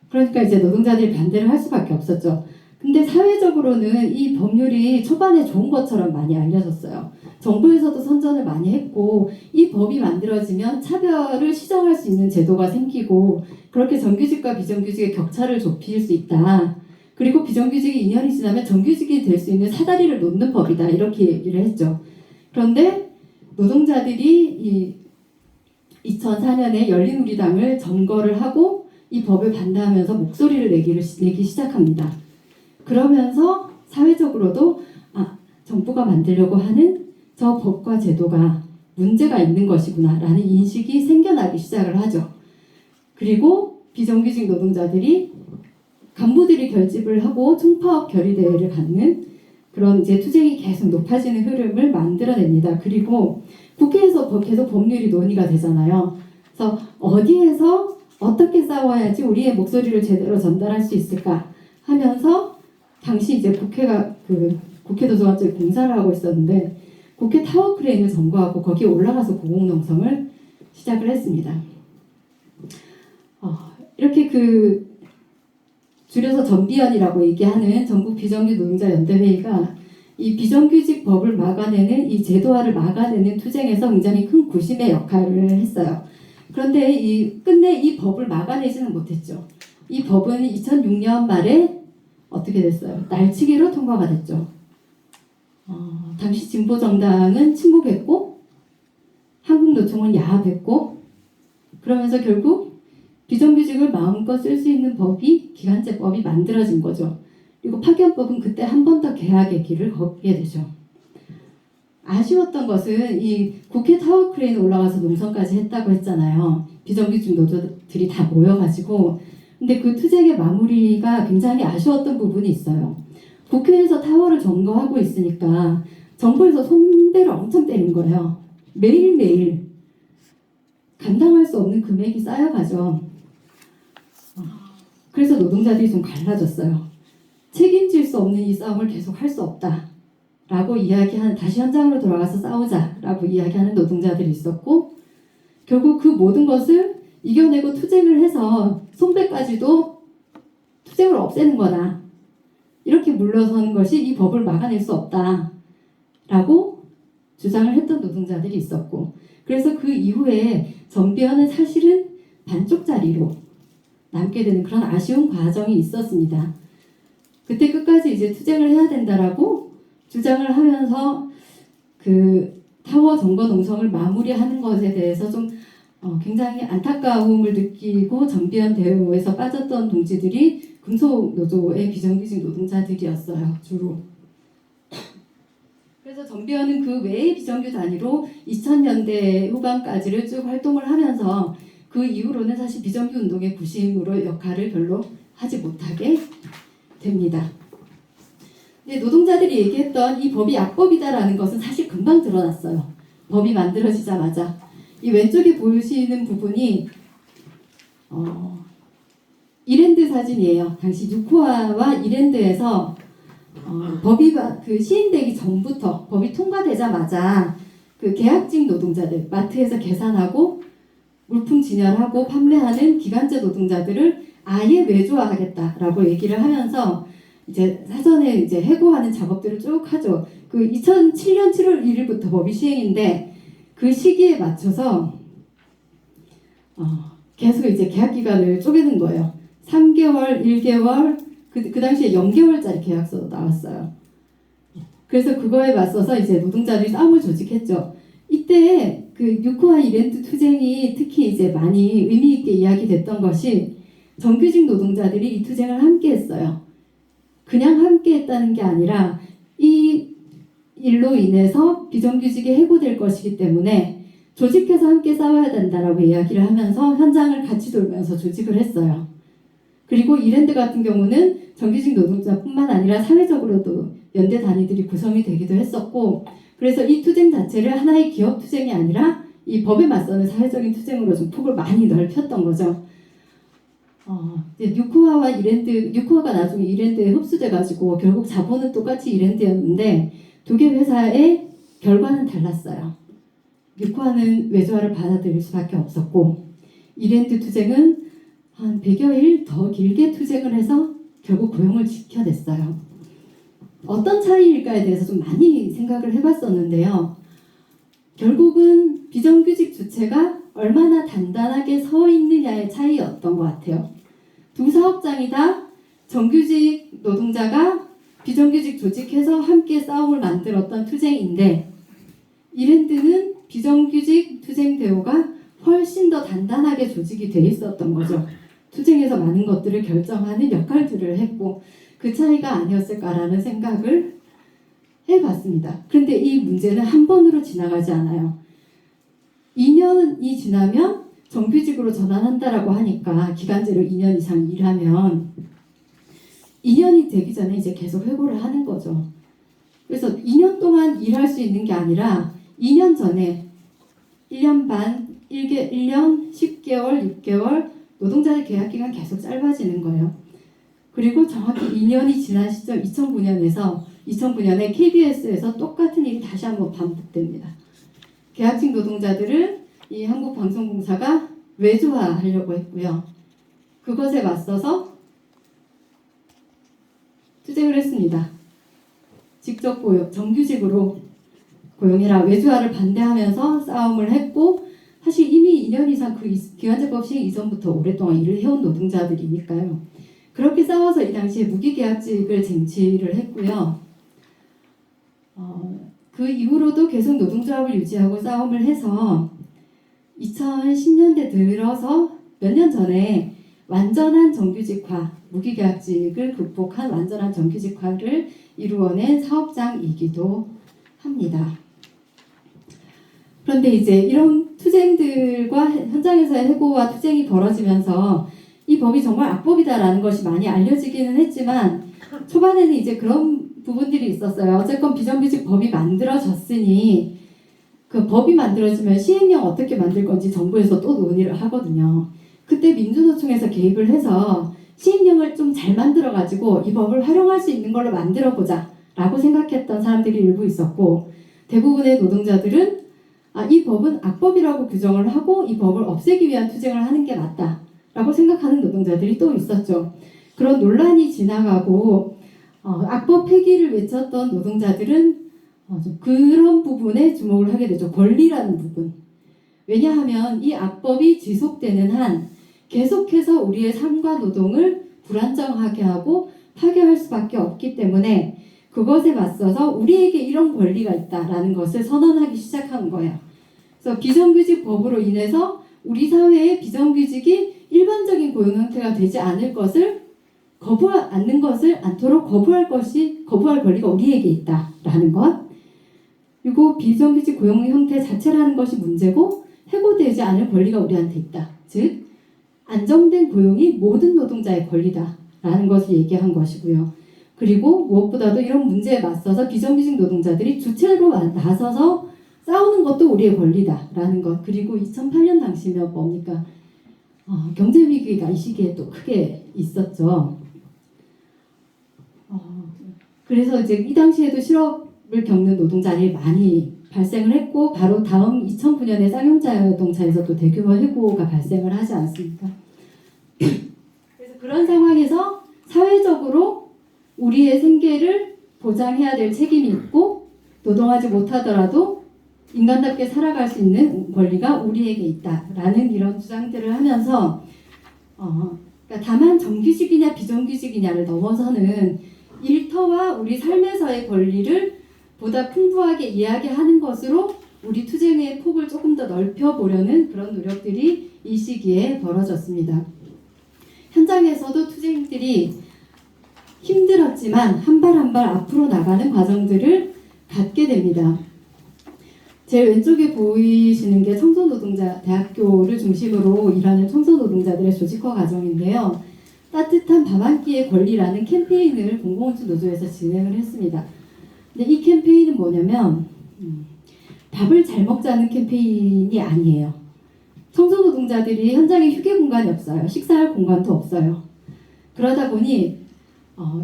그러니까 이제 노동자들이 반대를 할 수밖에 없었죠. 근데 사회적으로는 이 법률이 초반에 좋은 것처럼 많이 알려졌어요. 정부에서도 선전을 많이 했고 이 법이 만들어지면 차별을 시정할 수 있는 제도가 생기고 그렇게 정규직과 비정규직의 격차를 좁힐 수 있다. 그리고 비정규직이 2년이 지나면 정규직이 될 수 있는 사다리를 놓는 법이다. 이렇게 얘기를 했죠. 그런데 노동자들이 이 2004년에 열린우리당을 점거를 하고 이 법을 반대하면서 목소리를 내기 시작합니다. 그러면서 사회적으로도 정부가 만들려고 하는 저 법과 제도가 문제가 있는 것이구나 라는 인식이 생겨나기 시작을 하죠. 그리고 비정규직 노동자들이 간부들이 결집을 하고 총파업 결의대회를 갖는 그런 이제 투쟁이 계속 높아지는 흐름을 만들어냅니다. 그리고 국회에서 계속 법률이 논의가 되잖아요. 그래서 어디에서 어떻게 싸워야지 우리의 목소리를 제대로 전달할 수 있을까 하면서 당시 이제 국회가 국회 도서관 쪽에 공사를 하고 있었는데 국회 타워 크레인을 점거하고 거기에 올라가서 고공농성을 시작을 했습니다. 이렇게 줄여서 전비연이라고 얘기하는 전국 비정규 노동자 연대회의가 이 비정규직 법을 막아내는 이 제도화를 막아내는 투쟁에서 굉장히 큰 구심의 역할을 했어요. 그런데 끝내 이 법을 막아내지는 못했죠. 이 법은 2006년 말에 어떻게 됐어요? 날치기로 통과가 됐죠. 당시 진보정당은 침묵했고 한국노총은 야합했고 그러면서 결국 비정규직을 마음껏 쓸 수 있는 법이 기간제법이 만들어진 거죠. 그리고 파견법은 그때 한 번 더 개혁의 길을 걷게 되죠. 아쉬웠던 것은 이 국회 타워 크레인 올라가서 농성까지 했다고 했잖아요. 비정규직 노조들이 다 모여가지고. 근데 그 투쟁의 마무리가 굉장히 아쉬웠던 부분이 있어요. 국회에서 타워를 점거하고 있으니까 정부에서 손대를 엄청 때린 거예요. 매일매일 감당할 수 없는 금액이 쌓여가죠. 그래서 노동자들이 좀 갈라졌어요. 책임질 수 없는 이 싸움을 계속 할 수 없다 라고 이야기하는, 다시 현장으로 돌아가서 싸우자 라고 이야기하는 노동자들이 있었고, 결국 그 모든 것을 이겨내고 투쟁을 해서 손배까지도 투쟁을 없애는 거다, 이렇게 물러서는 것이 이 법을 막아낼 수 없다 라고 주장을 했던 노동자들이 있었고, 그래서 그 이후에 전비연은 사실은 반쪽짜리로 남게 되는 그런 아쉬운 과정이 있었습니다. 그때 끝까지 이제 투쟁을 해야 된다라고 주장을 하면서 그 타워 점거 농성을 마무리하는 것에 대해서 좀 굉장히 안타까움을 느끼고 전비연 대우에서 빠졌던 동지들이 금속노조의 비정규직 노동자들이었어요, 주로. 그래서 전비연은 그 외의 비정규 단위로 2000년대 후반까지를 쭉 활동을 하면서 그 이후로는 사실 비정규 운동의 구심으로 역할을 별로 하지 못하게 됩니다. 근데 노동자들이 얘기했던 이 법이 악법이다라는 것은 사실 금방 드러났어요. 법이 만들어지자마자. 이 왼쪽에 보이시는 부분이 이랜드 사진이에요. 당시 유코아와 이랜드에서 법이 시행되기 전부터, 법이 통과되자마자 그 계약직 노동자들, 마트에서 계산하고 물품 진열하고 판매하는 기간제 노동자들을 아예 외주화하겠다라고 얘기를 하면서 이제 사전에 이제 해고하는 작업들을 쭉 하죠. 그 2007년 7월 1일부터 법이 시행인데 그 시기에 맞춰서 계속 이제 계약 기간을 쪼개는 거예요. 3개월, 1개월, 그 당시에 0개월짜리 계약서도 나왔어요. 그래서 그거에 맞서서 이제 노동자들이 싸움을 조직했죠. 이때 그 유코아 이랜드 투쟁이 특히 이제 많이 의미 있게 이야기됐던 것이 정규직 노동자들이 이 투쟁을 함께 했어요. 그냥 함께 했다는 게 아니라 이 일로 인해서 비정규직이 해고될 것이기 때문에 조직해서 함께 싸워야 된다라고 이야기를 하면서 현장을 같이 돌면서 조직을 했어요. 그리고 이랜드 같은 경우는 정규직 노동자뿐만 아니라 사회적으로도 연대 단위들이 구성이 되기도 했었고, 그래서 이 투쟁 자체를 하나의 기업 투쟁이 아니라 이 법에 맞서는 사회적인 투쟁으로 좀 폭을 많이 넓혔던 거죠. 유코아와 이랜드, 유코아가 나중에 이랜드에 흡수돼가지고 결국 자본은 똑같이 이랜드였는데 두 개 회사의 결과는 달랐어요. 유코아는 외주화를 받아들일 수밖에 없었고, 이랜드 투쟁은 한 100여일 더 길게 투쟁을 해서 결국 고용을 지켜냈어요. 어떤 차이일까에 대해서 좀 많이 생각을 해봤었는데요. 결국은 비정규직 주체가 얼마나 단단하게 서 있느냐의 차이였던 것 같아요. 두 사업장이 다 정규직 노동자가 비정규직 조직해서 함께 싸움을 만들었던 투쟁인데, 이랜드는 비정규직 투쟁 대우가 훨씬 더 단단하게 조직이 돼 있었던 거죠. 투쟁에서 많은 것들을 결정하는 역할들을 했고, 그 차이가 아니었을까라는 생각을 해봤습니다. 그런데 이 문제는 한 번으로 지나가지 않아요. 2년이 지나면 정규직으로 전환한다라고 하니까 기간제로 2년 이상 일하면 2년이 되기 전에 이제 계속 회고를 하는 거죠. 그래서 2년 동안 일할 수 있는 게 아니라 2년 전에 1년 반, 1년, 10개월, 6개월 노동자의 계약기간 계속 짧아지는 거예요. 그리고 정확히 2년이 지난 시점 2009년에 KBS에서 똑같은 일이 다시 한번 반복됩니다. 계약직 노동자들을 이 한국방송공사가 외주화하려고 했고요. 그것에 맞서서 투쟁을 했습니다. 직접 고용, 정규직으로 고용해라. 외주화를 반대하면서 싸움을 했고 사실 이미 2년 이상 그 기간제법 시행 이전부터 오랫동안 일을 해온 노동자들이니까요. 그렇게 싸워서 이 당시에 무기계약직을 쟁취를 했고요. 그 이후로도 계속 노동조합을 유지하고 싸움을 해서 2010년대 들어서 몇 년 전에 완전한 정규직화, 무기계약직을 극복한 완전한 정규직화를 이루어낸 사업장이기도 합니다. 그런데 이제 이런 투쟁들과 현장에서의 해고와 투쟁이 벌어지면서 이 법이 정말 악법이다라는 것이 많이 알려지기는 했지만 초반에는 이제 그런 부분들이 있었어요. 어쨌건 비정규직 법이 만들어졌으니 그 법이 만들어지면 시행령 어떻게 만들 건지 정부에서 또 논의를 하거든요. 그때 민주노총에서 개입을 해서 시행령을 좀 잘 만들어가지고 이 법을 활용할 수 있는 걸로 만들어보자 라고 생각했던 사람들이 일부 있었고 대부분의 노동자들은 이 법은 악법이라고 규정을 하고 이 법을 없애기 위한 투쟁을 하는 게 맞다 라고 생각하는 노동자들이 또 있었죠. 그런 논란이 지나가고 악법 폐기를 외쳤던 노동자들은 좀 그런 부분에 주목을 하게 되죠. 권리라는 부분. 왜냐하면 이 악법이 지속되는 한 계속해서 우리의 삶과 노동을 불안정하게 하고 파괴할 수밖에 없기 때문에 그것에 맞서서 우리에게 이런 권리가 있다라는 것을 선언하기 시작한 거예요. 그래서 비정규직 법으로 인해서 우리 사회의 비정규직이 일반적인 고용 형태가 되지 않을 것을 않도록 거부할 권리가 우리에게 있다라는 것. 그리고 비정규직 고용 형태 자체라는 것이 문제고 해고되지 않을 권리가 우리한테 있다. 즉 안정된 고용이 모든 노동자의 권리다라는 것을 얘기한 것이고요. 그리고 무엇보다도 이런 문제에 맞서서 비정규직 노동자들이 주체로 나서서 싸우는 것도 우리의 권리다라는 것. 그리고 2008년 당시면 뭡니까? 경제 위기가 이 시기에 또 크게 있었죠. 그래서 이제 이 당시에도 실업을 겪는 노동자들이 많이 발생을 했고 바로 다음 2009년에 쌍용자동차에서 또 대규모 해고가 발생을 하지 않습니까? 그래서 그런 상황에서 사회적으로 우리의 생계를 보장해야 될 책임이 있고 노동하지 못하더라도 인간답게 살아갈 수 있는 권리가 우리에게 있다라는 이런 주장들을 하면서 그러니까 다만 정규직이냐 비정규직이냐를 넘어서는 일터와 우리 삶에서의 권리를 보다 풍부하게 이야기하는 것으로 우리 투쟁의 폭을 조금 더 넓혀보려는 그런 노력들이 이 시기에 벌어졌습니다. 현장에서도 투쟁들이 힘들었지만 한 발 한 발 앞으로 나가는 과정들을 갖게 됩니다. 제 왼쪽에 보이시는 게 청소노동자 대학교를 중심으로 일하는 청소노동자들의 조직화 과정인데요. 따뜻한 밥 한 끼의 권리라는 캠페인을 공공운수 노조에서 진행을 했습니다. 근데 이 캠페인은 뭐냐면 밥을 잘 먹자는 캠페인이 아니에요. 청소노동자들이 현장에 휴게 공간이 없어요. 식사할 공간도 없어요. 그러다 보니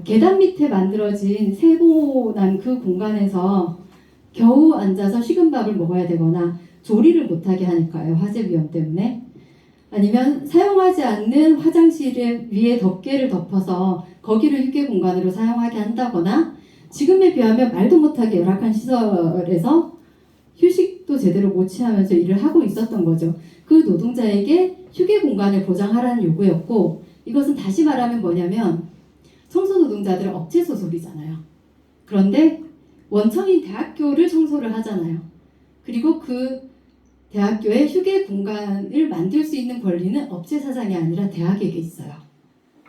계단 밑에 만들어진 세모난 그 공간에서 겨우 앉아서 식은 밥을 먹어야 되거나 조리를 못하게 하니까요. 화재 위험 때문에. 아니면 사용하지 않는 화장실 위에 덮개를 덮어서 거기를 휴게 공간으로 사용하게 한다거나 지금에 비하면 말도 못하게 열악한 시설에서 휴식도 제대로 못 취하면서 일을 하고 있었던 거죠. 그 노동자에게 휴게 공간을 보장하라는 요구였고 이것은 다시 말하면 뭐냐면 청소노동자들은 업체 소속이잖아요. 그런데 원청인 대학교를 청소를 하잖아요. 그리고 그 대학교의 휴게 공간을 만들 수 있는 권리는 업체 사장이 아니라 대학에게 있어요.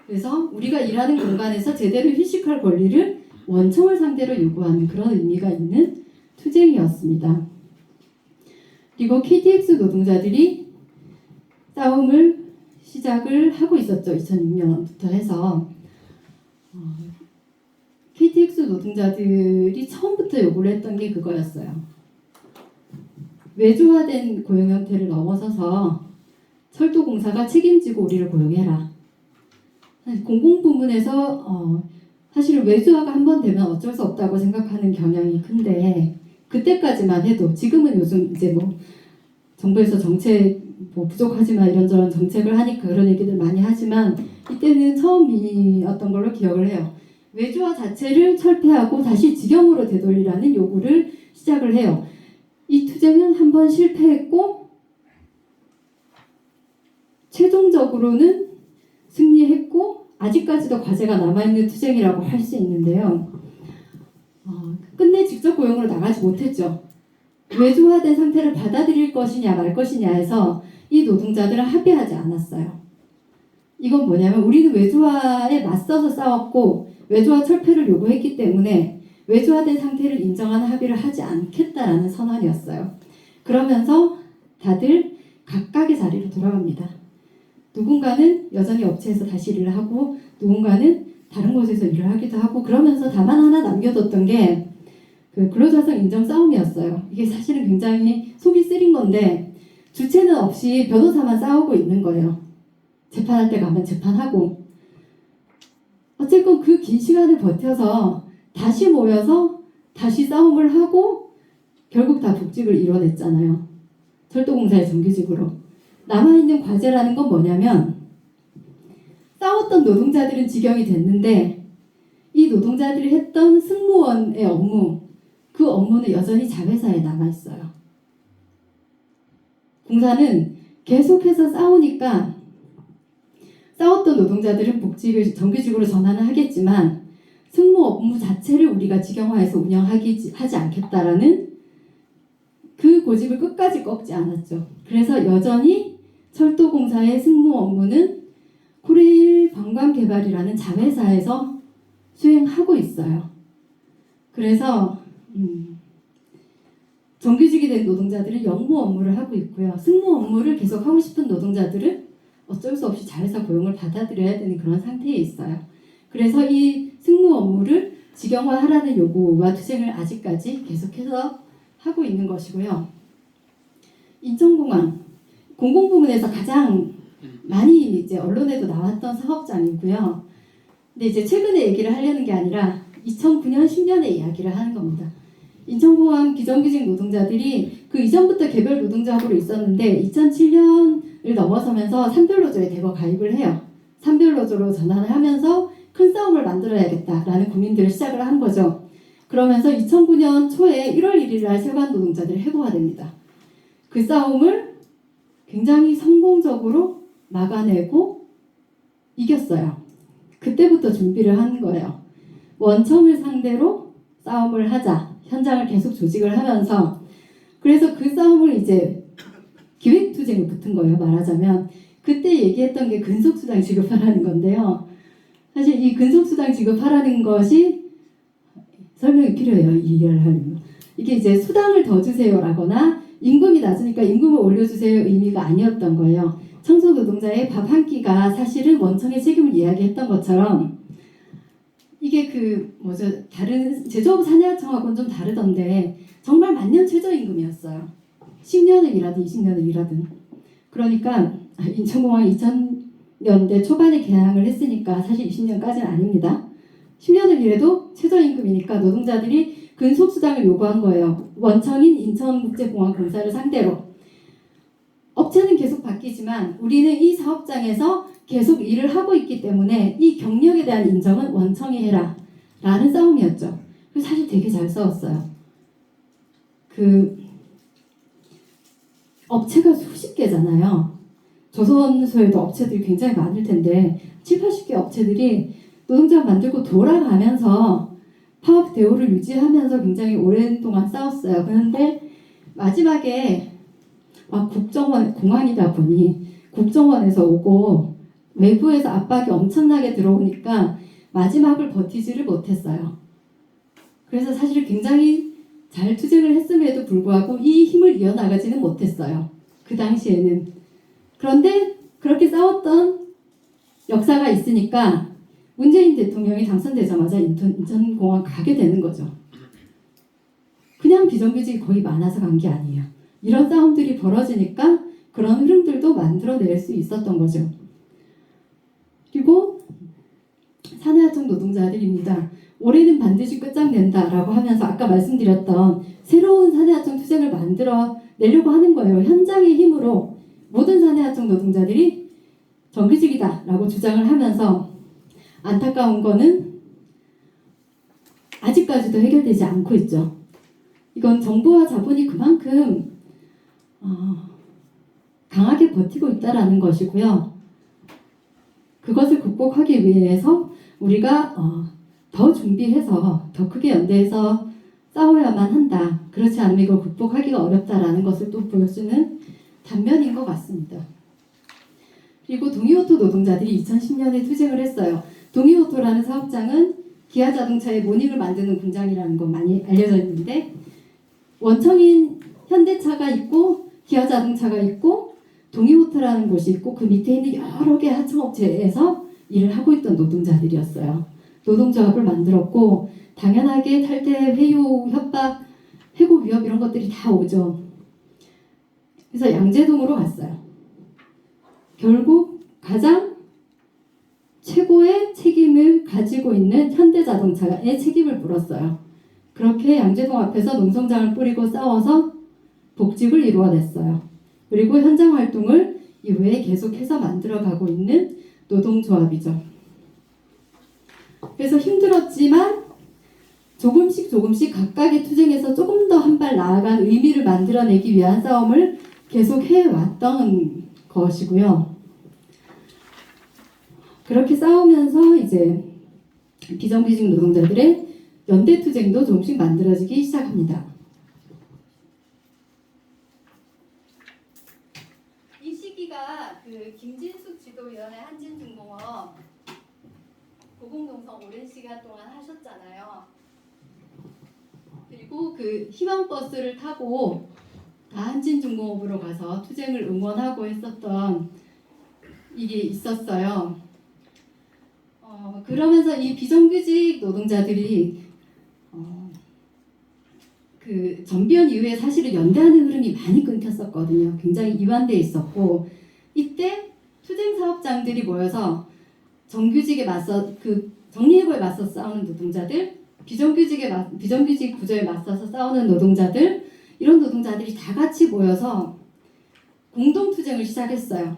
그래서 우리가 일하는 공간에서 제대로 휴식할 권리를 원청을 상대로 요구하는 그런 의미가 있는 투쟁이었습니다. 그리고 KTX 노동자들이 싸움을 시작을 하고 있었죠. 2006년부터 해서 KTX 노동자들이 처음부터 요구를 했던 게 그거였어요. 외주화된 고용 형태를 넘어서서 철도공사가 책임지고 우리를 고용해라. 공공부문에서 사실은 외주화가 한 번 되면 어쩔 수 없다고 생각하는 경향이 큰데 그때까지만 해도 지금은 요즘 이제 뭐 정부에서 정책 뭐 부족하지만 이런저런 정책을 하니까 그런 얘기들 많이 하지만 이때는 처음이었던 걸로 기억을 해요. 외주화 자체를 철폐하고 다시 직영으로 되돌리라는 요구를 시작을 해요. 이 투쟁은 한번 실패했고 최종적으로는 승리했고 아직까지도 과제가 남아있는 투쟁이라고 할 수 있는데요. 끝내 직접 고용으로 나가지 못했죠. 외주화된 상태를 받아들일 것이냐 말 것이냐에서 이 노동자들은 합의하지 않았어요. 이건 뭐냐면 우리는 외주화에 맞서서 싸웠고 외주화 철폐를 요구했기 때문에 외주화된 상태를 인정하는 합의를 하지 않겠다라는 선언이었어요. 그러면서 다들 각각의 자리로 돌아갑니다. 누군가는 여전히 업체에서 다시 일을 하고 누군가는 다른 곳에서 일을 하기도 하고 그러면서 다만 하나 남겨뒀던 게 그 근로자성 인정 싸움이었어요. 이게 사실은 굉장히 속이 쓰린 건데 주체는 없이 변호사만 싸우고 있는 거예요. 재판할 때 가면 재판하고 어쨌건 그 긴 시간을 버텨서 다시 모여서 다시 싸움을 하고 결국 다 복직을 이뤄냈잖아요. 철도공사의 정규직으로. 남아있는 과제라는 건 뭐냐면 싸웠던 노동자들은 직영이 됐는데 이 노동자들이 했던 승무원의 업무 그 업무는 여전히 자회사에 남아있어요. 공사는 계속해서 싸우니까 싸웠던 노동자들은 복직을 정규직으로 전환을 하겠지만 승무 업무 자체를 우리가 직영화해서 하지 않겠다라는 그 고집을 끝까지 꺾지 않았죠. 그래서 여전히 철도공사의 승무 업무는 코레일 관광개발이라는 자회사에서 수행하고 있어요. 그래서 정규직이 된 노동자들은 영무 업무를 하고 있고요. 승무 업무를 계속 하고 싶은 노동자들은 어쩔 수 없이 자회사 고용을 받아들여야 되는 그런 상태에 있어요. 그래서 이 승무 업무를 직영화하라는 요구와 투쟁을 아직까지 계속해서 하고 있는 것이고요. 인천공항 공공부문에서 가장 많이 이제 언론에도 나왔던 사업장이고요. 근데 이제 최근에 얘기를 하려는 게 아니라 2009년, 10년의 이야기를 하는 겁니다. 인천공항 비정규직 노동자들이 그 이전부터 개별 노동조합으로 있었는데 2007년을 넘어서면서 산별노조에 대거 가입을 해요. 산별노조로 전환을 하면서 큰 싸움을 만들어야겠다라는 고민들을 시작을 한 거죠. 그러면서 2009년 초에 1월 1일 날 세관 노동자들이 해고가 됩니다. 그 싸움을 굉장히 성공적으로 막아내고 이겼어요. 그때부터 준비를 한 거예요. 원청을 상대로 싸움을 하자. 현장을 계속 조직을 하면서 그래서 그 싸움을 이제 기획투쟁에 붙은 거예요. 말하자면 그때 얘기했던 게 근속수당 지급하라는 건데요. 사실 이 근속수당 지급하라는 것이 설명이 필요해요. 이해를 하려면. 이게 이제 수당을 더 주세요라거나 임금이 낮으니까 임금을 올려주세요 의미가 아니었던 거예요. 청소노동자의 밥 한 끼가 사실은 원청의 책임을 이야기했던 것처럼 이게 다른 제조업 산하청하고는 좀 다르던데 정말 만년 최저임금이었어요. 10년을 일하든 20년을 일하든. 그러니까 인천공항이 2000년대 초반에 개항을 했으니까 사실 20년까지는 아닙니다. 10년을 일해도 최저임금이니까 노동자들이 근속수당을 요구한 거예요. 원청인 인천국제공항공사를 상대로. 업체는 계속 바뀌지만 우리는 이 사업장에서 계속 일을 하고 있기 때문에 이 경력에 대한 인정은 원청이 해라 라는 싸움이었죠. 그래서 사실 되게 잘 싸웠어요. 업체가 수십 개잖아요. 조선소에도 업체들이 굉장히 많을 텐데 7, 80개 업체들이 노동자 만들고 돌아가면서 파업 대우를 유지하면서 굉장히 오랜 동안 싸웠어요. 그런데 마지막에 국정원 공항이다 보니 국정원에서 오고 외부에서 압박이 엄청나게 들어오니까 마지막을 버티지를 못했어요. 그래서 사실 굉장히 잘 투쟁을 했음에도 불구하고 이 힘을 이어나가지는 못했어요. 그 당시에는. 그런데 그렇게 싸웠던 역사가 있으니까 문재인 대통령이 당선되자마자 인천공항 가게 되는 거죠. 그냥 비정규직이 거의 많아서 간 게 아니에요. 이런 싸움들이 벌어지니까 그런 흐름들도 만들어낼 수 있었던 거죠. 그리고 산하청 노동자들입니다. 올해는 반드시 끝장낸다라고 하면서 아까 말씀드렸던 새로운 사내하청 투쟁을 만들어 내려고 하는 거예요. 현장의 힘으로 모든 사내하청 노동자들이 정규직이다라고 주장을 하면서 안타까운 거는 아직까지도 해결되지 않고 있죠. 이건 정부와 자본이 그만큼 강하게 버티고 있다라는 것이고요. 그것을 극복하기 위해서 우리가 더 준비해서 더 크게 연대해서 싸워야만 한다. 그렇지 않으면 이걸 극복하기가 어렵다라는 것을 또 보여주는 단면인 것 같습니다. 그리고 동이오토 노동자들이 2010년에 투쟁을 했어요. 동이오토라는 사업장은 기아자동차의 모닝을 만드는 공장이라는 건 많이 알려져 있는데 원청인 현대차가 있고 기아자동차가 있고 동이오토라는 곳이 있고 그 밑에 있는 여러 개 하청업체에서 일을 하고 있던 노동자들이었어요. 노동조합을 만들었고 당연하게 탈퇴, 회유, 협박, 해고 위협 이런 것들이 다 오죠. 그래서 양재동으로 갔어요. 결국 가장 최고의 책임을 가지고 있는 현대자동차의 책임을 물었어요. 그렇게 양재동 앞에서 농성장을 뿌리고 싸워서 복직을 이루어냈어요. 그리고 현장 활동을 이후에 계속해서 만들어가고 있는 노동조합이죠. 그래서 힘들었지만 조금씩 각각의 투쟁에서 조금 더 한 발 나아간 의미를 만들어내기 위한 싸움을 계속 해왔던 것이고요. 그렇게 싸우면서 이제 비정규직 노동자들의 연대 투쟁도 조금씩 만들어지기 시작합니다. 이 시기가 그 김진숙 지도위원회 한진중공업 고공농성 오랜 시간 동안 하셨잖아요. 그리고 그 희망버스를 타고 다 한진중공업으로 가서 투쟁을 응원하고 했었던 일이 있었어요. 그러면서 이 비정규직 노동자들이 그 전비연 이후에 사실은 연대하는 흐름이 많이 끊겼었거든요. 굉장히 이완돼 있었고 이때 투쟁 사업장들이 모여서 정규직에 맞서 그 정리해고에 맞서 싸우는 노동자들, 비정규직 구조에 맞서서 싸우는 노동자들 이런 노동자들이 다 같이 모여서 공동 투쟁을 시작했어요.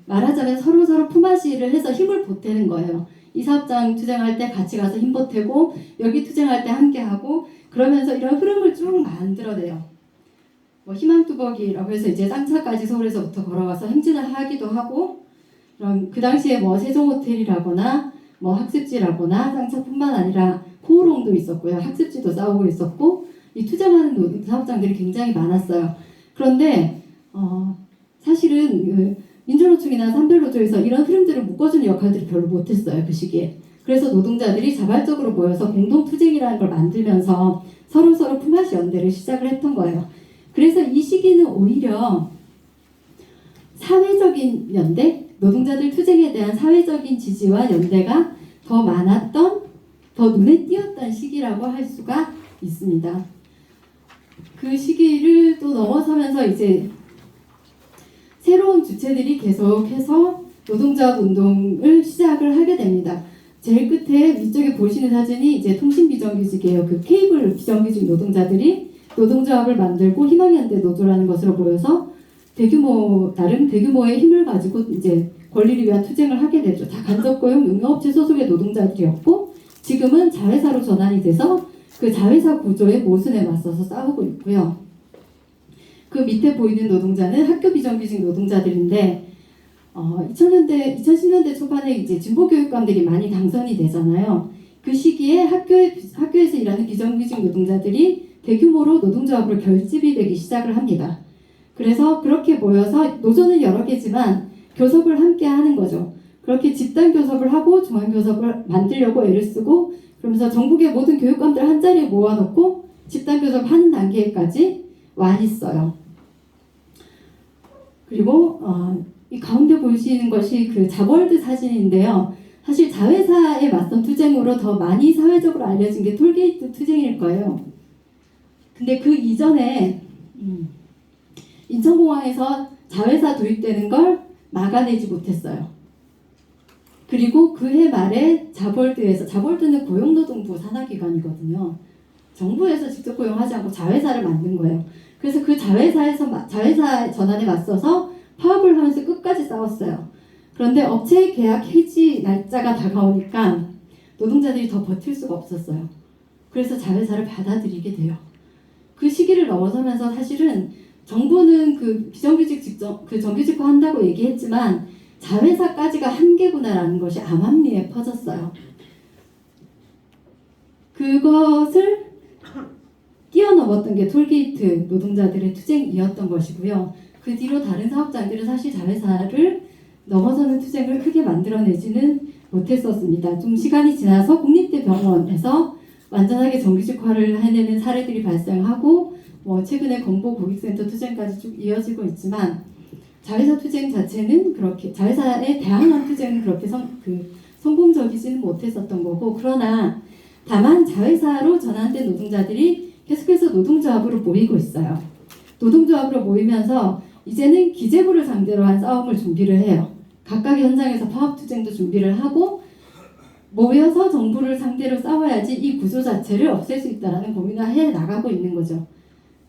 말하자면 서로 품앗이를 해서 힘을 보태는 거예요. 이 사업장 투쟁할 때 같이 가서 힘 보태고 여기 투쟁할 때 함께 하고 그러면서 이런 흐름을 쭉 만들어내요. 뭐 희망뚜벅이라고 해서 이제 쌍차까지 서울에서부터 걸어가서 행진을 하기도 하고 그럼 그 당시에 뭐 세종호텔이라거나 뭐 학습지라거나 쌍차뿐만 아니라 코오롱도 있었고요. 학습지도 싸우고 있었고 이 투쟁하는 사업장들이 굉장히 많았어요. 그런데 사실은 민주노총이나 산별노조에서 이런 흐름들을 묶어주는 역할들을 별로 못했어요. 그 시기에. 그래서 노동자들이 자발적으로 모여서 공동투쟁이라는 걸 만들면서 서로 품앗이 연대를 시작을 했던 거예요. 그래서 이 시기는 오히려 사회적인 연대, 노동자들 투쟁에 대한 사회적인 지지와 연대가 더 많았던, 더 눈에 띄었던 시기라고 할 수가 있습니다. 그 시기를 또 넘어서면서 이제 새로운 주체들이 계속해서 노동조합 운동을 시작을 하게 됩니다. 제일 끝에 위쪽에 보시는 사진이 이제 통신비정규직이에요. 그 케이블 비정규직 노동자들이 노동조합을 만들고 희망연대 노조라는 것으로 보여서 나름 대규모의 힘을 가지고 이제 권리를 위한 투쟁을 하게 되죠. 다 간접고용 용역업체 소속의 노동자들이었고 지금은 자회사로 전환이 돼서 그 자회사 구조의 모순에 맞서서 싸우고 있고요. 그 밑에 보이는 노동자는 학교 비정규직 노동자들인데 2010년대 초반에 이제 진보교육감들이 많이 당선이 되잖아요. 그 시기에 학교에서 일하는 비정규직 노동자들이 대규모로 노동조합으로 결집이 되기 시작을 합니다. 그래서 그렇게 모여서 노조는 여러 개지만 교섭을 함께 하는 거죠. 그렇게 집단 교섭을 하고 중앙 교섭을 만들려고 애를 쓰고 그러면서 전국의 모든 교육감들 한 자리에 모아놓고 집단 교섭하는 단계까지 와 있어요. 그리고 이 가운데 보시는 것이 그 자벌드 사진인데요. 사실 자회사에 맞선 투쟁으로 더 많이 사회적으로 알려진 게 톨게이트 투쟁일 거예요. 근데 그 이전에 인천공항에서 자회사 도입되는 걸 막아내지 못했어요. 그리고 그해 말에 자볼드는 고용노동부 산하기관이거든요. 정부에서 직접 고용하지 않고 자회사를 만든 거예요. 그래서 그 자회사 전환에 맞서서 파업을 하면서 끝까지 싸웠어요. 그런데 업체의 계약 해지 날짜가 다가오니까 노동자들이 더 버틸 수가 없었어요. 그래서 자회사를 받아들이게 돼요. 그 시기를 넘어서면서 사실은 정부는 그 정규직화 한다고 얘기했지만 자회사까지가 한계구나라는 것이 암암리에 퍼졌어요. 그것을 뛰어넘었던 게 톨게이트 노동자들의 투쟁이었던 것이고요. 그 뒤로 다른 사업장들은 사실 자회사를 넘어서는 투쟁을 크게 만들어내지는 못했었습니다. 좀 시간이 지나서 국립대병원에서 완전하게 정규직화를 해내는 사례들이 발생하고 최근에 건보고객센터 투쟁까지 쭉 이어지고 있지만 자회사 투쟁 자체는 그렇게 자회사에 대항한 투쟁은 그렇게 성공적이지는 못했었던 거고 그러나 다만 자회사로 전환된 노동자들이 계속해서 노동조합으로 모이고 있어요. 노동조합으로 모이면서 이제는 기재부를 상대로 한 싸움을 준비를 해요. 각각의 현장에서 파업투쟁도 준비를 하고 모여서 정부를 상대로 싸워야지 이 구조 자체를 없앨 수 있다는 고민을 해 나가고 있는 거죠.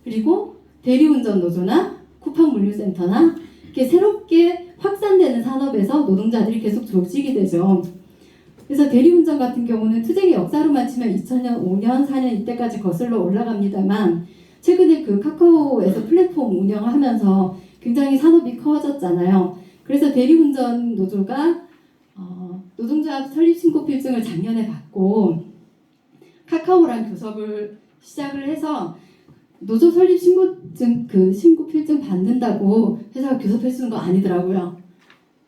그리고 대리운전 노조나 쿠팡물류센터나 이렇게 새롭게 확산되는 산업에서 노동자들이 계속 조직이 되죠. 그래서 대리운전 같은 경우는 투쟁의 역사로만 치면 2000년, 5년, 4년 이때까지 거슬러 올라갑니다만 최근에 그 카카오에서 플랫폼 운영을 하면서 굉장히 산업이 커졌잖아요. 그래서 대리운전 노조가 노동조합 설립 신고 필증을 작년에 받고 카카오랑 교섭을 시작을 해서 노조 설립 신고 필증 받는다고 회사가 교섭해 주는 거 아니더라고요.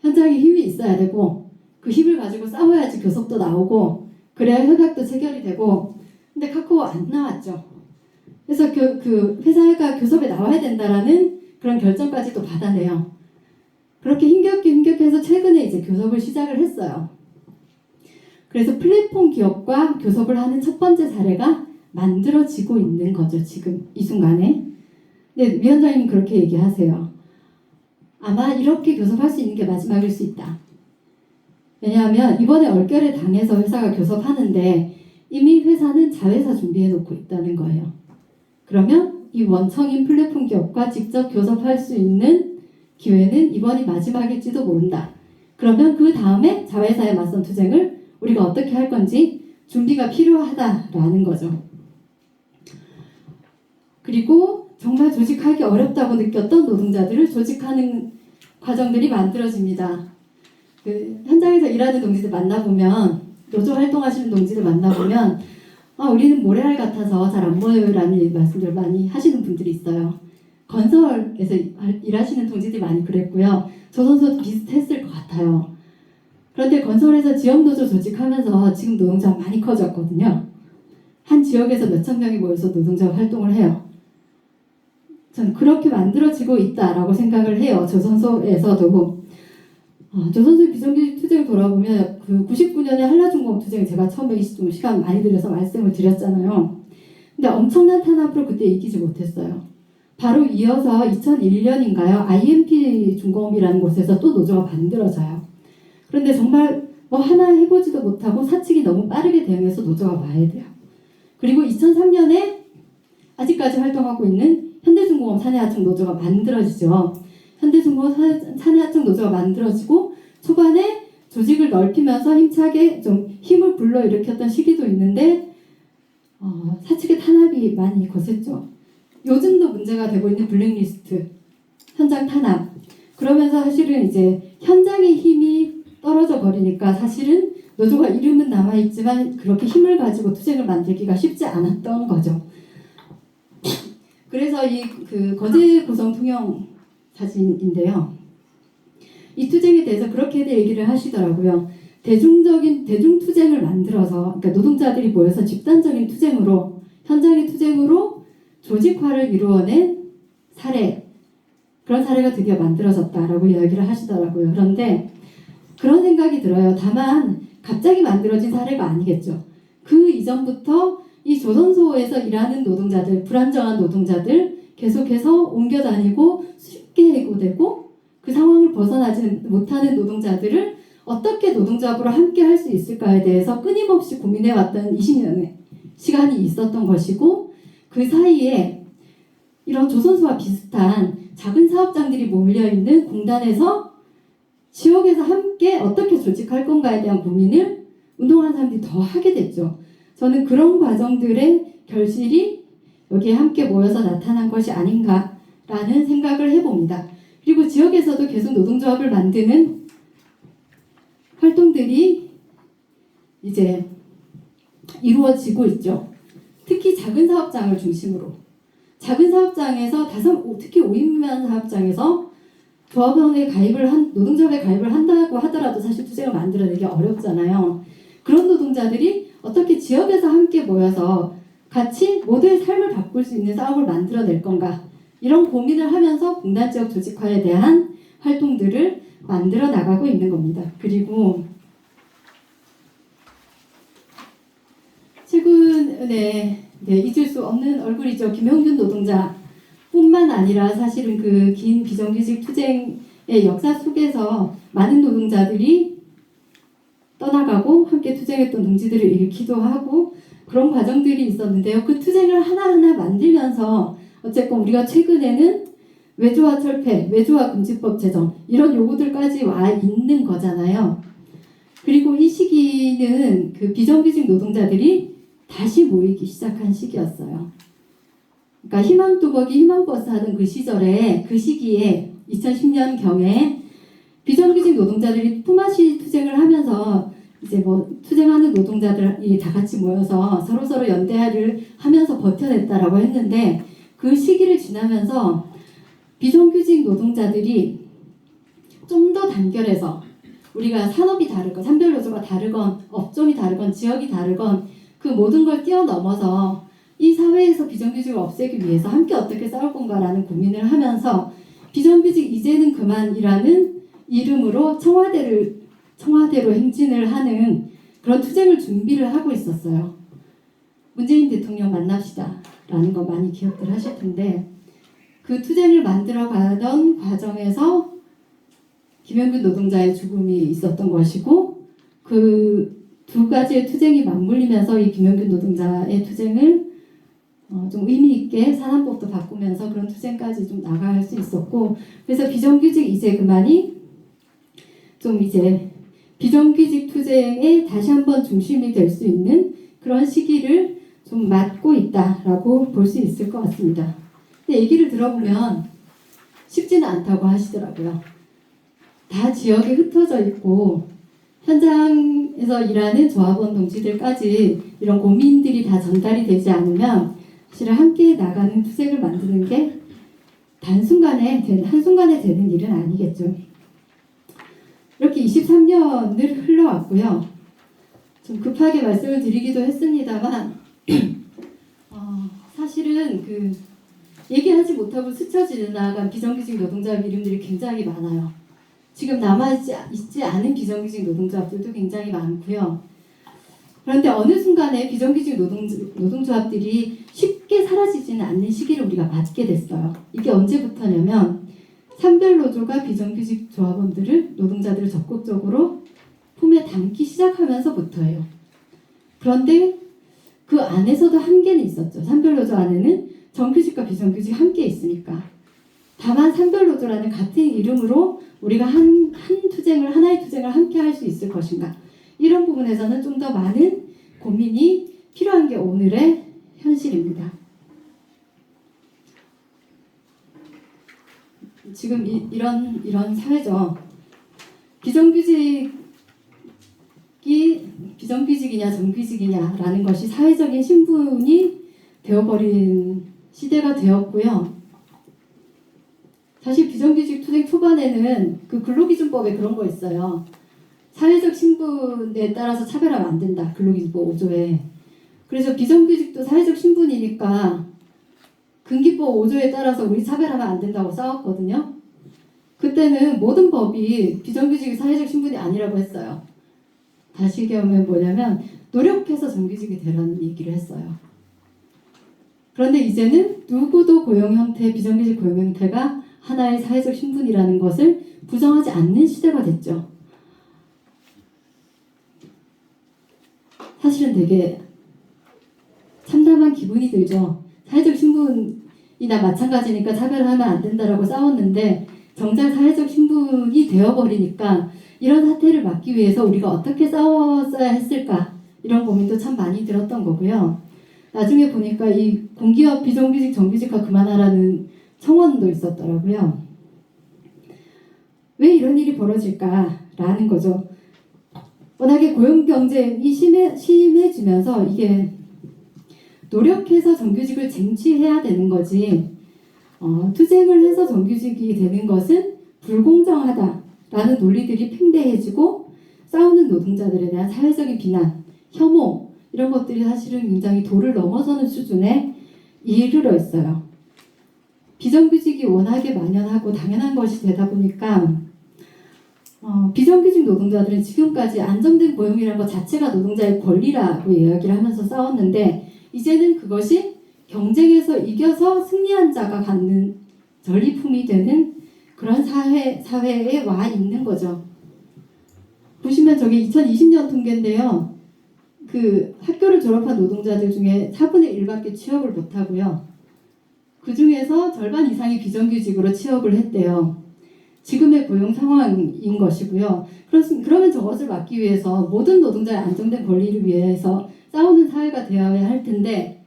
현장에 힘이 있어야 되고 그 힘을 가지고 싸워야지 교섭도 나오고 그래야 협약도 체결이 되고 근데 카카오 안 나왔죠. 그래서 그 회사가 교섭에 나와야 된다라는 그런 결정까지도 받아내요. 그렇게 힘겹게 해서 최근에 이제 교섭을 시작을 했어요. 그래서 플랫폼 기업과 교섭을 하는 첫 번째 사례가 만들어지고 있는 거죠. 지금 이 순간에. 근데 위원장님은 그렇게 얘기하세요. 아마 이렇게 교섭할 수 있는 게 마지막일 수 있다. 왜냐하면 이번에 얼결에 당해서 회사가 교섭하는데 이미 회사는 자회사 준비해 놓고 있다는 거예요. 그러면 이 원청인 플랫폼 기업과 직접 교섭할 수 있는 기회는 이번이 마지막일지도 모른다. 그러면 그 다음에 자회사에 맞선 투쟁을 우리가 어떻게 할 건지 준비가 필요하다라는 거죠. 그리고 정말 조직하기 어렵다고 느꼈던 노동자들을 조직하는 과정들이 만들어집니다. 현장에서 일하는 동지들 만나보면 노조 활동하시는 동지들 만나보면 우리는 모래알 같아서 잘 안 모여요라는 말씀들 많이 하시는 분들이 있어요. 건설에서 일하시는 동지들이 많이 그랬고요. 조선소도 비슷했을 것 같아요. 그런데 건설에서 지역노조 조직하면서 지금 노동자가 많이 커졌거든요. 한 지역에서 몇천 명이 모여서 노동자 활동을 해요. 전 그렇게 만들어지고 있다라고 생각을 해요. 조선소에서도. 조선소 비정규직 투쟁을 돌아보면 그 99년에 한라중공 투쟁 제가 처음에 좀 시간 많이 들여서 말씀을 드렸잖아요. 근데 엄청난 탄압으로 그때 이기지 못했어요. 바로 이어서 2001년인가요? IMP 중공업이라는 곳에서 또 노조가 만들어져요. 그런데 정말 하나 해보지도 못하고 사측이 너무 빠르게 대응해서 노조가 와야 돼요. 그리고 2003년에 아직까지 활동하고 있는 현대중공업 사내하청 노조가 만들어지죠. 현대중공업 사내하청 노조가 만들어지고 초반에 조직을 넓히면서 힘차게 좀 힘을 불러일으켰던 시기도 있는데 사측의 탄압이 많이 거셌죠. 요즘도 문제가 되고 있는 블랙리스트, 현장 탄압. 그러면서 사실은 이제 현장의 힘이 떨어져 버리니까 사실은 노조가 이름은 남아있지만 그렇게 힘을 가지고 투쟁을 만들기가 쉽지 않았던 거죠. 그래서 그 거제 고성 통영 사진인데요. 이 투쟁에 대해서 그렇게들 얘기를 하시더라고요. 대중 투쟁을 만들어서, 그러니까 노동자들이 모여서 집단적인 투쟁으로, 현장의 투쟁으로 조직화를 이루어낸 사례, 그런 사례가 드디어 만들어졌다라고 이야기를 하시더라고요. 그런데 그런 생각이 들어요. 다만 갑자기 만들어진 사례가 아니겠죠. 그 이전부터 이 조선소에서 일하는 노동자들, 불안정한 노동자들 계속해서 옮겨 다니고 쉽게 해고되고 그 상황을 벗어나지 못하는 노동자들을 어떻게 노동조합으로 함께 할 수 있을까에 대해서 끊임없이 고민해왔던 20년의 시간이 있었던 것이고 그 사이에 이런 조선소와 비슷한 작은 사업장들이 몰려있는 공단에서 지역에서 함께 어떻게 조직할 건가에 대한 고민을 운동하는 사람들이 더 하게 됐죠. 저는 그런 과정들의 결실이 여기에 함께 모여서 나타난 것이 아닌가라는 생각을 해봅니다. 그리고 지역에서도 계속 노동조합을 만드는 활동들이 이제 이루어지고 있죠. 특히 작은 사업장을 중심으로. 작은 사업장에서 특히 5인 미만 사업장에서 조합원에 노동조합에 가입을 한다고 하더라도 사실 투쟁을 만들어내기 어렵잖아요. 그런 노동자들이 어떻게 지역에서 함께 모여서 같이 모두의 삶을 바꿀 수 있는 싸움을 만들어낼 건가, 이런 고민을 하면서 공단 지역 조직화에 대한 활동들을 만들어 나가고 있는 겁니다. 그리고 최근에 잊을 수 없는 얼굴이죠. 김영균 노동자 뿐만 아니라 사실은 그 긴 비정규직 투쟁의 역사 속에서 많은 노동자들이 떠나가고 함께 투쟁했던 동지들을 잃기도 하고 그런 과정들이 있었는데요. 그 투쟁을 하나하나 만들면서 어쨌건 우리가 최근에는 외조화 철폐, 외조화 금지법 제정 이런 요구들까지 와 있는 거잖아요. 그리고 이 시기는 그 비정규직 노동자들이 다시 모이기 시작한 시기였어요. 그러니까 희망뚜벅이 희망버스 하던 그 시기에 2010년경에 비정규직 노동자들이 품앗이 투쟁을 하면서 이제 투쟁하는 노동자들이 다 같이 모여서 서로 연대를 하면서 버텨냈다라고 했는데 그 시기를 지나면서 비정규직 노동자들이 좀 더 단결해서 우리가 산업이 다르건 산별노조가 다르건 업종이 다르건 지역이 다르건 그 모든 걸 뛰어넘어서 이 사회에서 비정규직을 없애기 위해서 함께 어떻게 싸울 건가라는 고민을 하면서 비정규직 이제는 그만이라는 이름으로 청와대로 행진을 하는 그런 투쟁을 준비를 하고 있었어요. 문재인 대통령 만납시다 라는 거 많이 기억들 하실 텐데 그 투쟁을 만들어 가던 과정에서 김영균 노동자의 죽음이 있었던 것이고 그 두 가지의 투쟁이 맞물리면서 이 김영균 노동자의 투쟁을 좀 의미 있게 산안법도 바꾸면서 그런 투쟁까지 좀 나갈 수 있었고 그래서 비정규직 이제 그만이 좀 이제 비정규직 투쟁의 다시 한번 중심이 될 수 있는 그런 시기를 좀 맞고 있다라고 볼 수 있을 것 같습니다. 근데 얘기를 들어보면 쉽지는 않다고 하시더라고요. 다 지역에 흩어져 있고 현장에서 일하는 조합원 동지들까지 이런 고민들이 다 전달이 되지 않으면 사실은 함께 나가는 투쟁을 만드는 게 한순간에 되는 일은 아니겠죠. 이렇게 23년을 흘러왔고요. 좀 급하게 말씀을 드리기도 했습니다만 사실은 얘기하지 못하고 스쳐 지나간 비정규직 노동자 이름들이 굉장히 많아요. 지금 남아있지 않은 비정규직 노동조합들도 굉장히 많고요. 그런데 어느 순간에 비정규직 노동조합들이 쉽게 사라지지는 않는 시기를 우리가 맞게 됐어요. 이게 언제부터냐면 산별노조가 비정규직 노동자들을 적극적으로 품에 담기 시작하면서부터예요. 그런데 그 안에서도 한계는 있었죠. 산별노조 안에는 정규직과 비정규직 함께 있으니까. 다만 산별노조라는 같은 이름으로 우리가 하나의 투쟁을 함께 할 수 있을 것인가. 이런 부분에서는 좀 더 많은 고민이 필요한 게 오늘의 현실입니다. 지금 이런 사회죠. 비정규직이냐 정규직이냐라는 것이 사회적인 신분이 되어버린 시대가 되었고요. 사실 비정규직 투쟁 초반에는 그 근로기준법에 그런 거 있어요. 사회적 신분에 따라서 차별하면 안 된다. 근로기준법 5조에. 그래서 비정규직도 사회적 신분이니까 근기법 5조에 따라서 우리 차별하면 안 된다고 싸웠거든요. 그때는 모든 법이 비정규직이 사회적 신분이 아니라고 했어요. 다시 얘기하면 뭐냐면 노력해서 정규직이 되라는 얘기를 했어요. 그런데 이제는 누구도 비정규직 고용 형태가 하나의 사회적 신분이라는 것을 부정하지 않는 시대가 됐죠. 사실은 되게 참담한 기분이 들죠. 사회적 신분이나 마찬가지니까 차별하면 안 된다라고 싸웠는데 정작 사회적 신분이 되어버리니까 이런 사태를 막기 위해서 우리가 어떻게 싸웠어야 했을까 이런 고민도 참 많이 들었던 거고요. 나중에 보니까 이 공기업 비정규직 정규직화 그만하라는 청원도 있었더라고요. 왜 이런 일이 벌어질까라는 거죠. 워낙에 고용 경쟁이 심해지면서 이게 노력해서 정규직을 쟁취해야 되는 거지 투쟁을 해서 정규직이 되는 것은 불공정하다라는 논리들이 팽배해지고 싸우는 노동자들에 대한 사회적인 비난, 혐오 이런 것들이 사실은 굉장히 도를 넘어서는 수준에 이르러 있어요. 비정규직이 워낙에 만연하고 당연한 것이 되다 보니까 비정규직 노동자들은 지금까지 안정된 고용이라는 것 자체가 노동자의 권리라고 이야기를 하면서 싸웠는데 이제는 그것이 경쟁에서 이겨서 승리한 자가 갖는 전리품이 되는 그런 사회에 와 있는 거죠. 보시면 저게 2020년 통계인데요. 그 학교를 졸업한 노동자들 중에 4분의 1밖에 취업을 못하고요. 그 중에서 절반 이상이 비정규직으로 취업을 했대요. 지금의 고용 상황인 것이고요. 그러면 저것을 막기 위해서 모든 노동자의 안정된 권리를 위해서 싸우는 사회가 되어야 할 텐데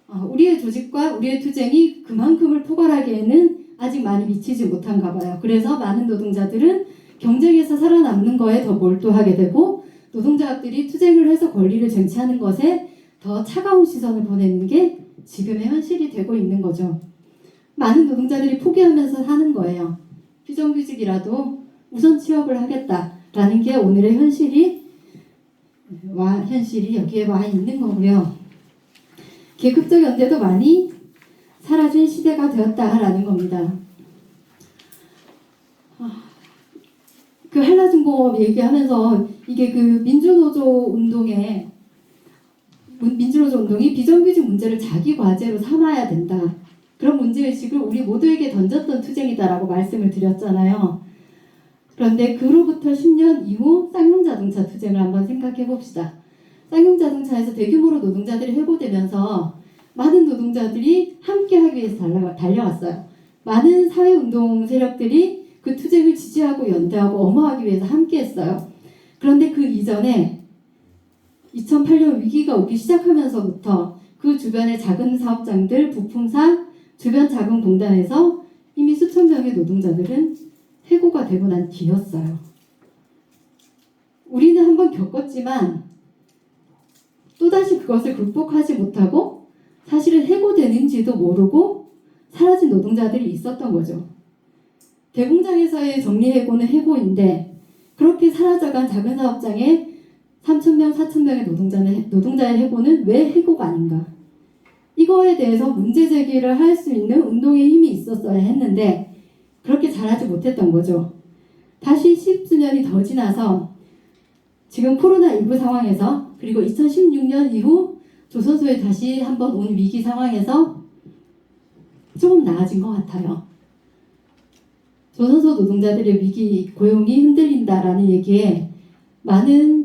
우리의 조직과 우리의 투쟁이 그만큼을 포괄하기에는 아직 많이 미치지 못한가 봐요. 그래서 많은 노동자들은 경쟁에서 살아남는 거에 더 몰두하게 되고 노동자들이 투쟁을 해서 권리를 쟁취하는 것에 더 차가운 시선을 보내는 게 지금의 현실이 되고 있는 거죠. 많은 노동자들이 포기하면서 사는 거예요. 비정규직이라도 우선 취업을 하겠다라는 게 오늘의 현실이 여기에 와 있는 거고요. 계급적 연대도 많이 사라진 시대가 되었다라는 겁니다. 그 한라중공업 얘기하면서 이게 그 민주노조 운동이 비정규직 문제를 자기 과제로 삼아야 된다. 그런 문제의식을 우리 모두에게 던졌던 투쟁이다라고 말씀을 드렸잖아요. 그런데 그로부터 10년 이후 쌍용자동차 투쟁을 한번 생각해 봅시다. 쌍용자동차에서 대규모로 노동자들이 해고되면서 많은 노동자들이 함께하기 위해서 달려왔어요. 많은 사회운동 세력들이 그 투쟁을 지지하고 연대하고 엄호하기 위해서 함께했어요. 그런데 그 이전에 2008년 위기가 오기 시작하면서부터 그 주변의 작은 사업장들, 부품사, 주변 자금 공단에서 이미 수천 명의 노동자들은 해고가 되고 난 뒤였어요. 우리는 한번 겪었지만 또다시 그것을 극복하지 못하고 사실은 해고되는지도 모르고 사라진 노동자들이 있었던 거죠. 대공장에서의 정리해고는 해고인데 그렇게 사라져간 작은 사업장의 3,000명, 4,000명의 노동자의 해고는 왜 해고가 아닌가? 이거에 대해서 문제 제기를 할 수 있는 운동의 힘이 있었어야 했는데 그렇게 잘하지 못했던 거죠. 다시 10수년이 더 지나서 지금 코로나19 상황에서 그리고 2016년 이후 조선소에 다시 한번 온 위기 상황에서 조금 나아진 것 같아요. 조선소 노동자들의 위기, 고용이 흔들린다라는 얘기에 많은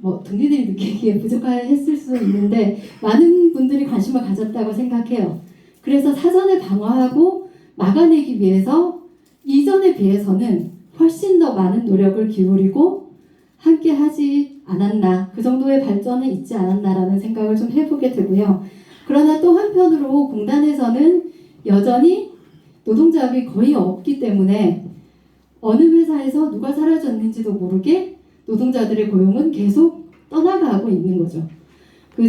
동료들이 느끼기에 부족했을 수 있는데 많은 분들이 관심을 가졌다고 생각해요. 그래서 사전에 방어하고 막아내기 위해서 이전에 비해서는 훨씬 더 많은 노력을 기울이고 함께 하지 않았나, 그 정도의 발전은 있지 않았나라는 생각을 좀 해보게 되고요. 그러나 또 한편으로 공단에서는 여전히 노동자합이 거의 없기 때문에 어느 회사에서 누가 사라졌는지도 모르게 노동자들의 고용은 계속 떠나가고 있는 거죠.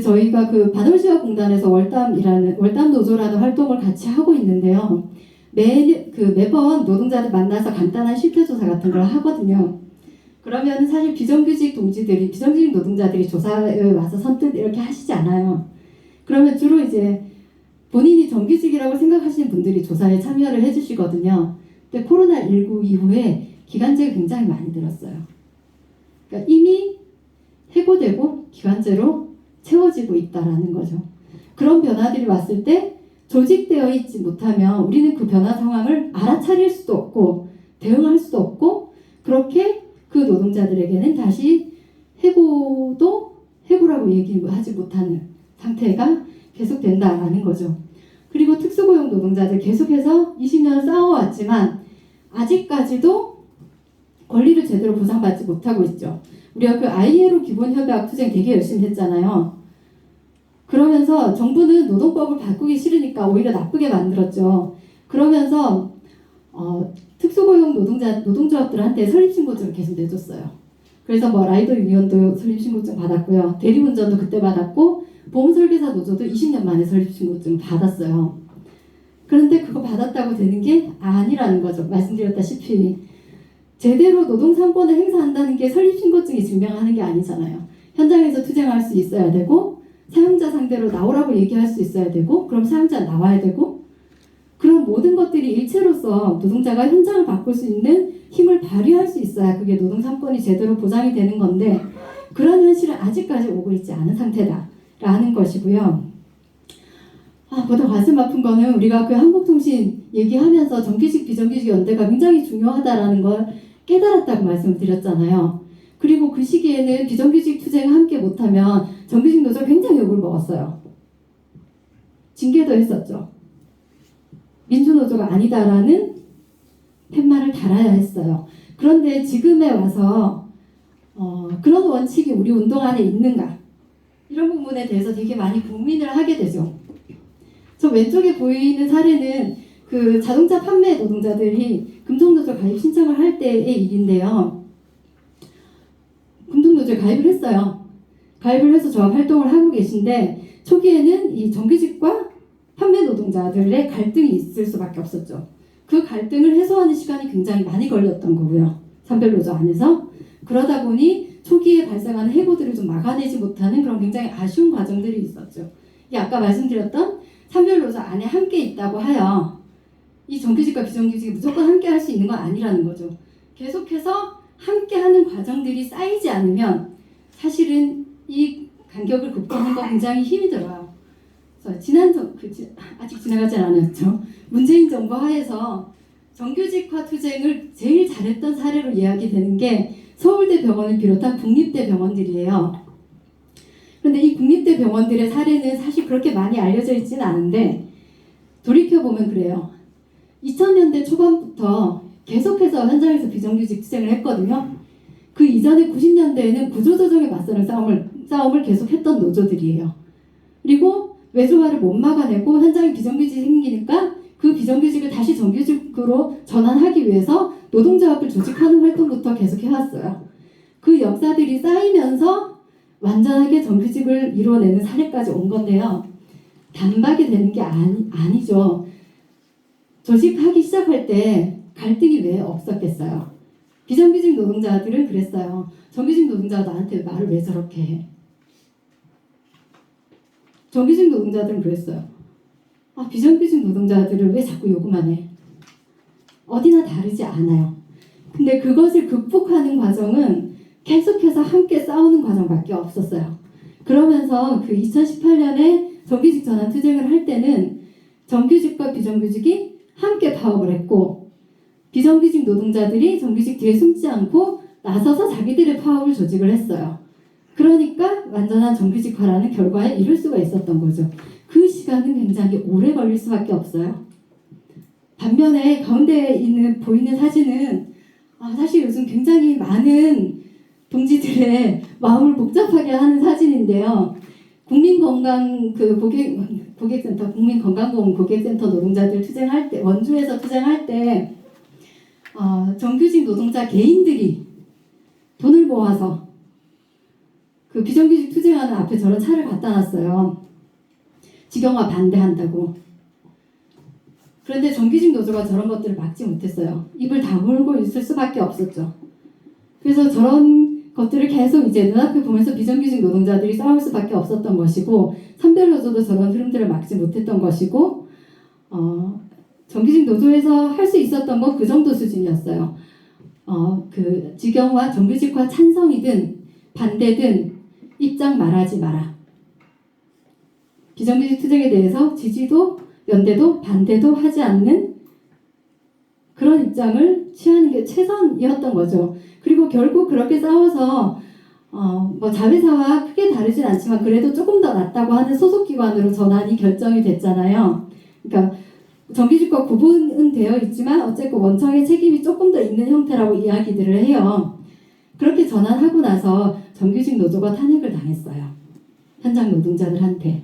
저희가 반월시업공단에서 월담 노조라는 활동을 같이 하고 있는데요. 매번 노동자들 만나서 간단한 실태조사 같은 걸 하거든요. 그러면 사실 비정규직 노동자들이 조사에 와서 선뜻 이렇게 하시지 않아요. 그러면 주로 이제 본인이 정규직이라고 생각하시는 분들이 조사에 참여를 해주시거든요. 근데 코로나19 이후에 기간제가 굉장히 많이 늘었어요. 그러니까 이미 해고되고 기간제로 채워지고 있다라는 거죠. 그런 변화들이 왔을 때 조직되어 있지 못하면 우리는 그 변화 상황을 알아차릴 수도 없고 대응할 수도 없고 그렇게 그 노동자들에게는 다시 해고도 해고라고 얘기하지 못하는 상태가 계속된다라는 거죠. 그리고 특수고용 노동자들 계속해서 20년 싸워왔지만 아직까지도 권리를 제대로 보장받지 못하고 있죠. 우리가 그 ILO 기본협약 투쟁 되게 열심히 했잖아요. 그러면서 정부는 노동법을 바꾸기 싫으니까 오히려 나쁘게 만들었죠. 그러면서 특수고용 노동조합들한테 설립신고증을 계속 내줬어요. 그래서 뭐 라이더 유니언도 설립신고증 받았고요. 대리운전도 그때 받았고 보험설계사 노조도 20년 만에 설립신고증 받았어요. 그런데 그거 받았다고 되는 게 아니라는 거죠. 말씀드렸다시피 제대로 노동 3권을 행사한다는 게 설립신고증이 증명하는 게 아니잖아요. 현장에서 투쟁할 수 있어야 되고 사용자 상대로 나오라고 얘기할 수 있어야 되고 그럼 사용자 나와야 되고 그런 모든 것들이 일체로서 노동자가 현장을 바꿀 수 있는 힘을 발휘할 수 있어야 그게 노동 3권이 제대로 보장이 되는 건데 그런 현실은 아직까지 오고 있지 않은 상태다라는 것이고요. 보다 가슴 아픈 거는 우리가 그 한국통신 얘기하면서 정규직 비정규직 연대가 굉장히 중요하다라는 걸 깨달았다고 말씀을 드렸잖아요. 그리고 그 시기에는 비정규직 투쟁 함께 못하면 정규직 노조 굉장히 욕을 먹었어요. 징계도 했었죠. 민주노조가 아니다라는 팻말을 달아야 했어요. 그런데 지금에 와서 그런 원칙이 우리 운동 안에 있는가 이런 부분에 대해서 되게 많이 고민을 하게 되죠. 저 왼쪽에 보이는 사례는 그 자동차 판매 노동자들이 금속노조 가입 신청을 할 때의 일인데요. 금속노조에 가입을 했어요. 가입을 해서 조합 활동을 하고 계신데 초기에는 이 정규직과 판매 노동자들의 갈등이 있을 수밖에 없었죠. 그 갈등을 해소하는 시간이 굉장히 많이 걸렸던 거고요. 산별노조 안에서. 그러다 보니 초기에 발생하는 해고들을 좀 막아내지 못하는 그런 굉장히 아쉬운 과정들이 있었죠. 이게 아까 말씀드렸던 산별노조 안에 함께 있다고 하여 이 정규직과 비정규직이 무조건 함께 할 수 있는 건 아니라는 거죠. 계속해서 함께 하는 과정들이 쌓이지 않으면 사실은 이 간격을 좁히는 거 굉장히 힘이 들어요. 그래서 아직 지나가지 않았죠. 문재인 정부 하에서 정규직화 투쟁을 제일 잘했던 사례로 이야기되는 게 서울대 병원을 비롯한 국립대 병원들이에요. 그런데 이 국립대 병원들의 사례는 사실 그렇게 많이 알려져 있지는 않은데 돌이켜보면 그래요. 2000년대 초반부터 계속해서 현장에서 비정규직 투쟁을 했거든요. 그 이전에 90년대에는 구조조정에 맞서는 싸움을 계속했던 노조들이에요. 그리고 외조화를 못 막아내고 현장에 비정규직이 생기니까 그 비정규직을 다시 정규직으로 전환하기 위해서 노동조합을 조직하는 활동부터 계속 해왔어요. 그 역사들이 쌓이면서 완전하게 정규직을 이루어내는 사례까지 온 건데요. 단박에 되는 게 아니죠. 조직하기 시작할 때 갈등이 왜 없었겠어요? 비정규직 노동자들은 그랬어요. 정규직 노동자가 나한테 말을 왜 저렇게 해? 정규직 노동자들은 그랬어요. 비정규직 노동자들은 왜 자꾸 요구만 해? 어디나 다르지 않아요. 근데 그것을 극복하는 과정은 계속해서 함께 싸우는 과정밖에 없었어요. 그러면서 그 2018년에 정규직 전환 투쟁을 할 때는 정규직과 비정규직이 함께 파업을 했고 비정규직 노동자들이 정규직 뒤에 숨지 않고 나서서 자기들의 파업을 조직을 했어요. 그러니까 완전한 정규직화라는 결과에 이를 수가 있었던 거죠. 그 시간은 굉장히 오래 걸릴 수밖에 없어요. 반면에 가운데 보이는 사진은 사실 요즘 굉장히 많은 동지들의 마음을 복잡하게 하는 사진인데요. 고객센터, 국민건강보험 고객센터 노동자들 투쟁할 때, 원주에서 투쟁할 때, 정규직 노동자 개인들이 돈을 모아서 그 비정규직 투쟁하는 앞에 저런 차를 갖다 놨어요. 직영화 반대한다고. 그런데 정규직 노조가 저런 것들을 막지 못했어요. 입을 다물고 있을 수밖에 없었죠. 그래서 저런 것들을 계속 이제 눈앞에 보면서 비정규직 노동자들이 싸울 수밖에 없었던 것이고 산별노조도 저런 흐름들을 막지 못했던 것이고 정규직 노조에서 할 수 있었던 건 그 정도 수준이었어요. 그 직영화 정규직화 찬성이든 반대든 입장 말하지 마라. 비정규직 투쟁에 대해서 지지도 연대도 반대도 하지 않는 그런 입장을 취하는 게 최선이었던 거죠. 그리고 결국 그렇게 싸워서 뭐 자회사와 크게 다르진 않지만 그래도 조금 더 낫다고 하는 소속기관으로 전환이 결정이 됐잖아요. 그러니까 정규직과 구분은 되어 있지만 어쨌든 원청의 책임이 조금 더 있는 형태라고 이야기들을 해요. 그렇게 전환하고 나서 정규직 노조가 탄핵을 당했어요. 현장 노동자들한테.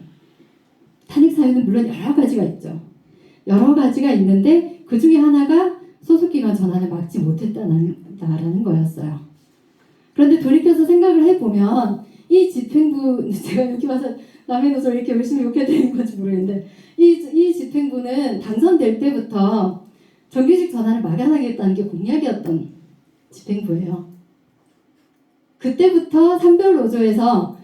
탄핵 사유는 물론 여러 가지가 있죠. 여러 가지가 있는데 그 중에 하나가 소속기관 전환을 막지 못했다는 거였어요. 그런데 돌이켜서 생각을 해보면 이 집행부, 제가 여기 와서 남의 노조를 이렇게 열심히 욕해야 되는 건지 모르겠는데 이 집행부는 당선될 때부터 정규직 전환을 막아나겠다는 게 공약이었던 집행부예요. 그때부터 산별노조에서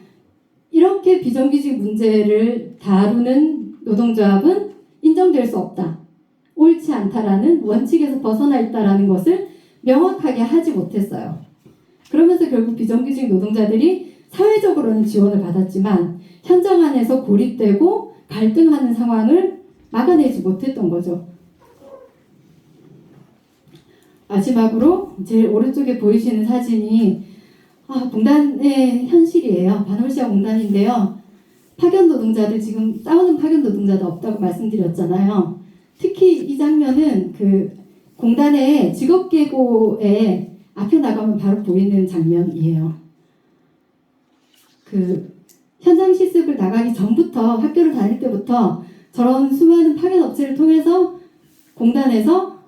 이렇게 비정규직 문제를 다루는 노동조합은 인정될 수 없다. 옳지 않다라는 원칙에서 벗어나 있다라는 것을 명확하게 하지 못했어요. 그러면서 결국 비정규직 노동자들이 사회적으로는 지원을 받았지만 현장 안에서 고립되고 갈등하는 상황을 막아내지 못했던 거죠. 마지막으로 제일 오른쪽에 보이시는 사진이 공단의 현실이에요. 반월시아 공단인데요. 파견 노동자들 지금 싸우는 파견 노동자도 없다고 말씀드렸잖아요. 특히 이 장면은 그 공단의 직업계고에 앞에 나가면 바로 보이는 장면이에요. 그 현장 실습을 나가기 전부터 학교를 다닐 때부터 저런 수많은 파견 업체를 통해서 공단에서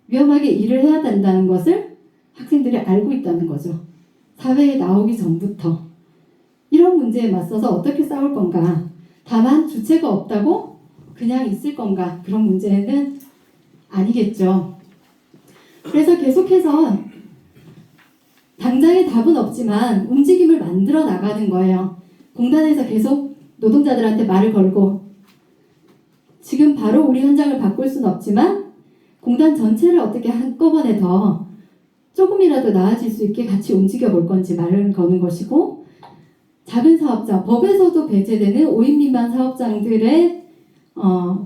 위험하게 일을 해야 된다는 것을 학생들이 알고 있다는 거죠. 사회에 나오기 전부터 이런 문제에 맞서서 어떻게 싸울 건가. 다만 주체가 없다고 그냥 있을 건가. 그런 문제는 아니겠죠. 그래서 계속해서 당장의 답은 없지만 움직임을 만들어 나가는 거예요. 공단에서 계속 노동자들한테 말을 걸고 지금 바로 우리 현장을 바꿀 수는 없지만 공단 전체를 어떻게 한꺼번에 더 조금이라도 나아질 수 있게 같이 움직여 볼 건지 말을 거는 것이고 작은 사업자, 법에서도 배제되는 5인 미만 사업장들의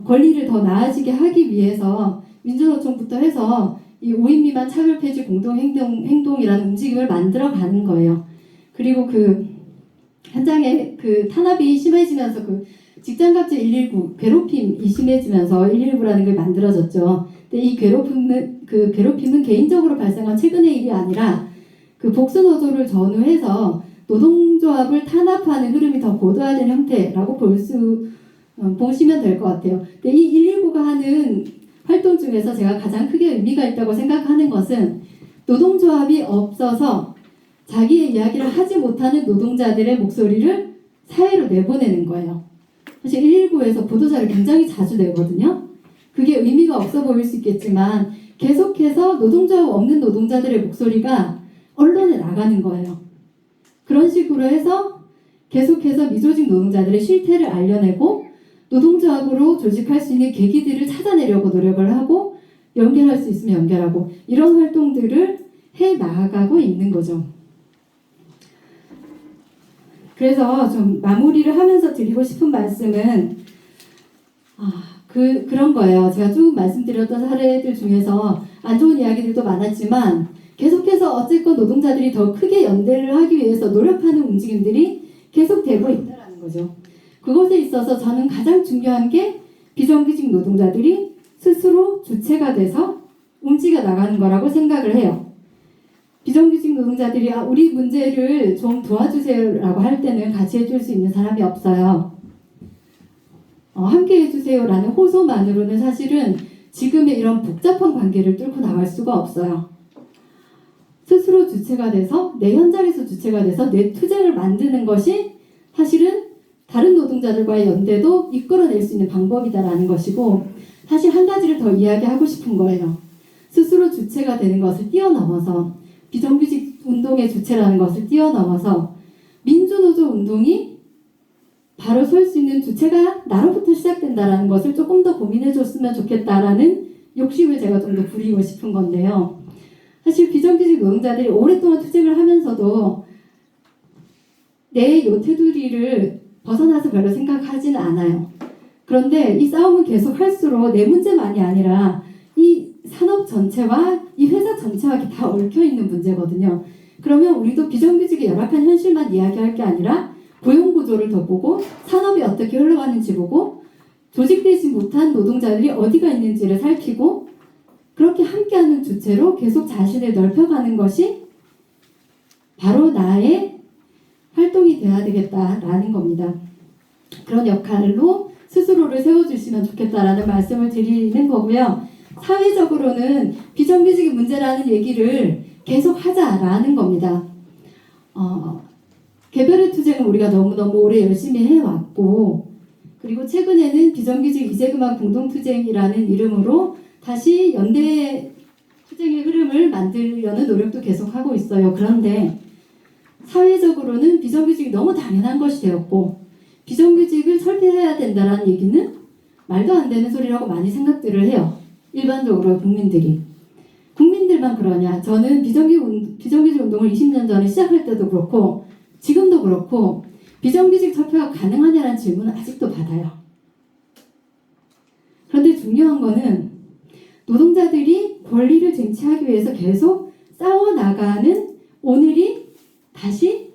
권리를 더 나아지게 하기 위해서 민주노총부터 해서 이 5인 미만 차별 폐지 공동행동이라는 움직임을 만들어가는 거예요. 그리고 그 현장에 그 탄압이 심해지면서 그 직장갑질 119 괴롭힘이 심해지면서 119라는 게 만들어졌죠. 근데 이 괴롭힘은 개인적으로 발생한 최근의 일이 아니라 그 복수노조를 전후해서 노동조합을 탄압하는 흐름이 더 고도화된 형태라고 보시면 될 것 같아요. 근데 이 119가 하는 활동 중에서 제가 가장 크게 의미가 있다고 생각하는 것은 노동조합이 없어서 자기의 이야기를 하지 못하는 노동자들의 목소리를 사회로 내보내는 거예요. 사실 119에서 보도자를 굉장히 자주 내거든요. 그게 의미가 없어 보일 수 있겠지만 계속해서 노동조합 없는 노동자들의 목소리가 언론에 나가는 거예요. 그런 식으로 해서 계속해서 미조직 노동자들의 실태를 알려내고 노동조합으로 조직할 수 있는 계기들을 찾아내려고 노력을 하고 연결할 수 있으면 연결하고 이런 활동들을 해 나가고 있는 거죠. 그래서 좀 마무리를 하면서 드리고 싶은 말씀은 그런 거예요. 제가 쭉 말씀드렸던 사례들 중에서 안 좋은 이야기들도 많았지만 계속해서 어쨌건 노동자들이 더 크게 연대를 하기 위해서 노력하는 움직임들이 계속되고 있다는 거죠. 그것에 있어서 저는 가장 중요한 게 비정규직 노동자들이 스스로 주체가 돼서 움직여 나가는 거라고 생각을 해요. 비정규직 노동자들이 우리 문제를 좀 도와주세요라고 할 때는 같이 해줄 수 있는 사람이 없어요. 함께 해주세요라는 호소만으로는 사실은 지금의 이런 복잡한 관계를 뚫고 나갈 수가 없어요. 스스로 주체가 돼서 내 현장에서 주체가 돼서 내 투쟁을 만드는 것이 사실은 다른 노동자들과의 연대도 이끌어낼 수 있는 방법이다라는 것이고 사실 한 가지를 더 이야기하고 싶은 거예요. 스스로 주체가 되는 것을 뛰어넘어서 비정규직 운동의 주체라는 것을 뛰어넘어서 민주노조 운동이 바로 설 수 있는 주체가 나로부터 시작된다라는 것을 조금 더 고민해 줬으면 좋겠다라는 욕심을 제가 좀 더 부리고 싶은 건데요. 사실 비정규직 노동자들이 오랫동안 투쟁을 하면서도 내 요테두리를 벗어나서 별로 생각하지는 않아요. 그런데 이 싸움은 계속 할수록 내 문제만이 아니라 이 산업 전체와 이 회사 전체와 다 얽혀있는 문제거든요. 그러면 우리도 비정규직의 열악한 현실만 이야기할 게 아니라 고용구조를 더 보고 산업이 어떻게 흘러가는지 보고 조직되지 못한 노동자들이 어디가 있는지를 살피고 그렇게 함께하는 주체로 계속 자신을 넓혀가는 것이 바로 나의 활동이 돼야 되겠다라는 겁니다. 그런 역할로 스스로를 세워주시면 좋겠다라는 말씀을 드리는 거고요. 사회적으로는 비정규직의 문제라는 얘기를 계속 하자라는 겁니다. 개별의 투쟁을 우리가 너무너무 오래 열심히 해왔고 그리고 최근에는 비정규직 이제 그만 공동투쟁이라는 이름으로 다시 연대 투쟁의 흐름을 만들려는 노력도 계속하고 있어요. 그런데 사회적으로는 비정규직이 너무 당연한 것이 되었고 비정규직을 설계해야 된다는 얘기는 말도 안 되는 소리라고 많이 생각들을 해요. 일반적으로 국민들만 그러냐. 저는 비정규직 운동을 20년 전에 시작할 때도 그렇고 지금도 그렇고 비정규직 설계가 가능하냐는 질문을 아직도 받아요. 그런데 중요한 거는 노동자들이 권리를 쟁취하기 위해서 계속 싸워나가는 오늘이 다시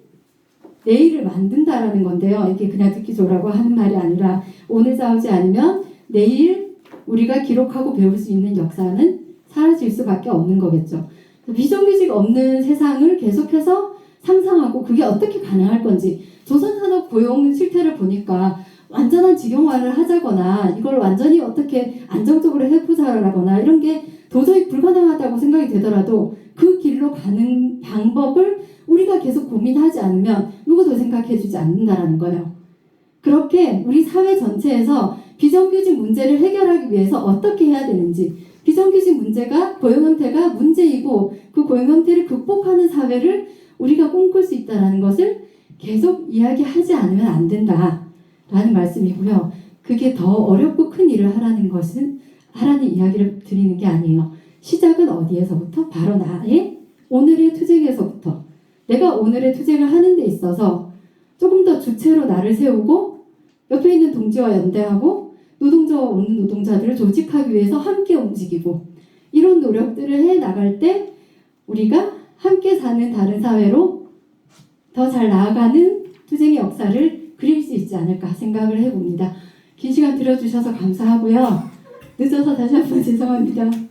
내일을 만든다라는 건데요. 이게 그냥 듣기 좋으라고 하는 말이 아니라 오늘 싸우지 않으면 내일 우리가 기록하고 배울 수 있는 역사는 사라질 수밖에 없는 거겠죠. 비정규직 없는 세상을 계속해서 상상하고 그게 어떻게 가능할 건지 조선산업 고용 실태를 보니까 완전한 직영화를 하자거나 이걸 완전히 어떻게 안정적으로 해보자라거나 이런 게 도저히 불가능하다고 생각이 되더라도 그 길로 가는 방법을 우리가 계속 고민하지 않으면 누구도 생각해주지 않는다라는 거예요. 그렇게 우리 사회 전체에서 비정규직 문제를 해결하기 위해서 어떻게 해야 되는지 비정규직 문제가 고용 형태가 문제이고 그 고용 형태를 극복하는 사회를 우리가 꿈꿀 수 있다는 것을 계속 이야기하지 않으면 안 된다라는 말씀이고요. 그게 더 어렵고 큰 일을 하라는 이야기를 드리는 게 아니에요. 시작은 어디에서부터? 바로 나의 오늘의 투쟁에서부터 내가 오늘의 투쟁을 하는 데 있어서 조금 더 주체로 나를 세우고 옆에 있는 동지와 연대하고 노동자와 오는 노동자들을 조직하기 위해서 함께 움직이고 이런 노력들을 해 나갈 때 우리가 함께 사는 다른 사회로 더 잘 나아가는 투쟁의 역사를 그릴 수 있지 않을까 생각을 해봅니다. 긴 시간 들어주셔서 감사하고요. 늦어서 다시 한번 죄송합니다.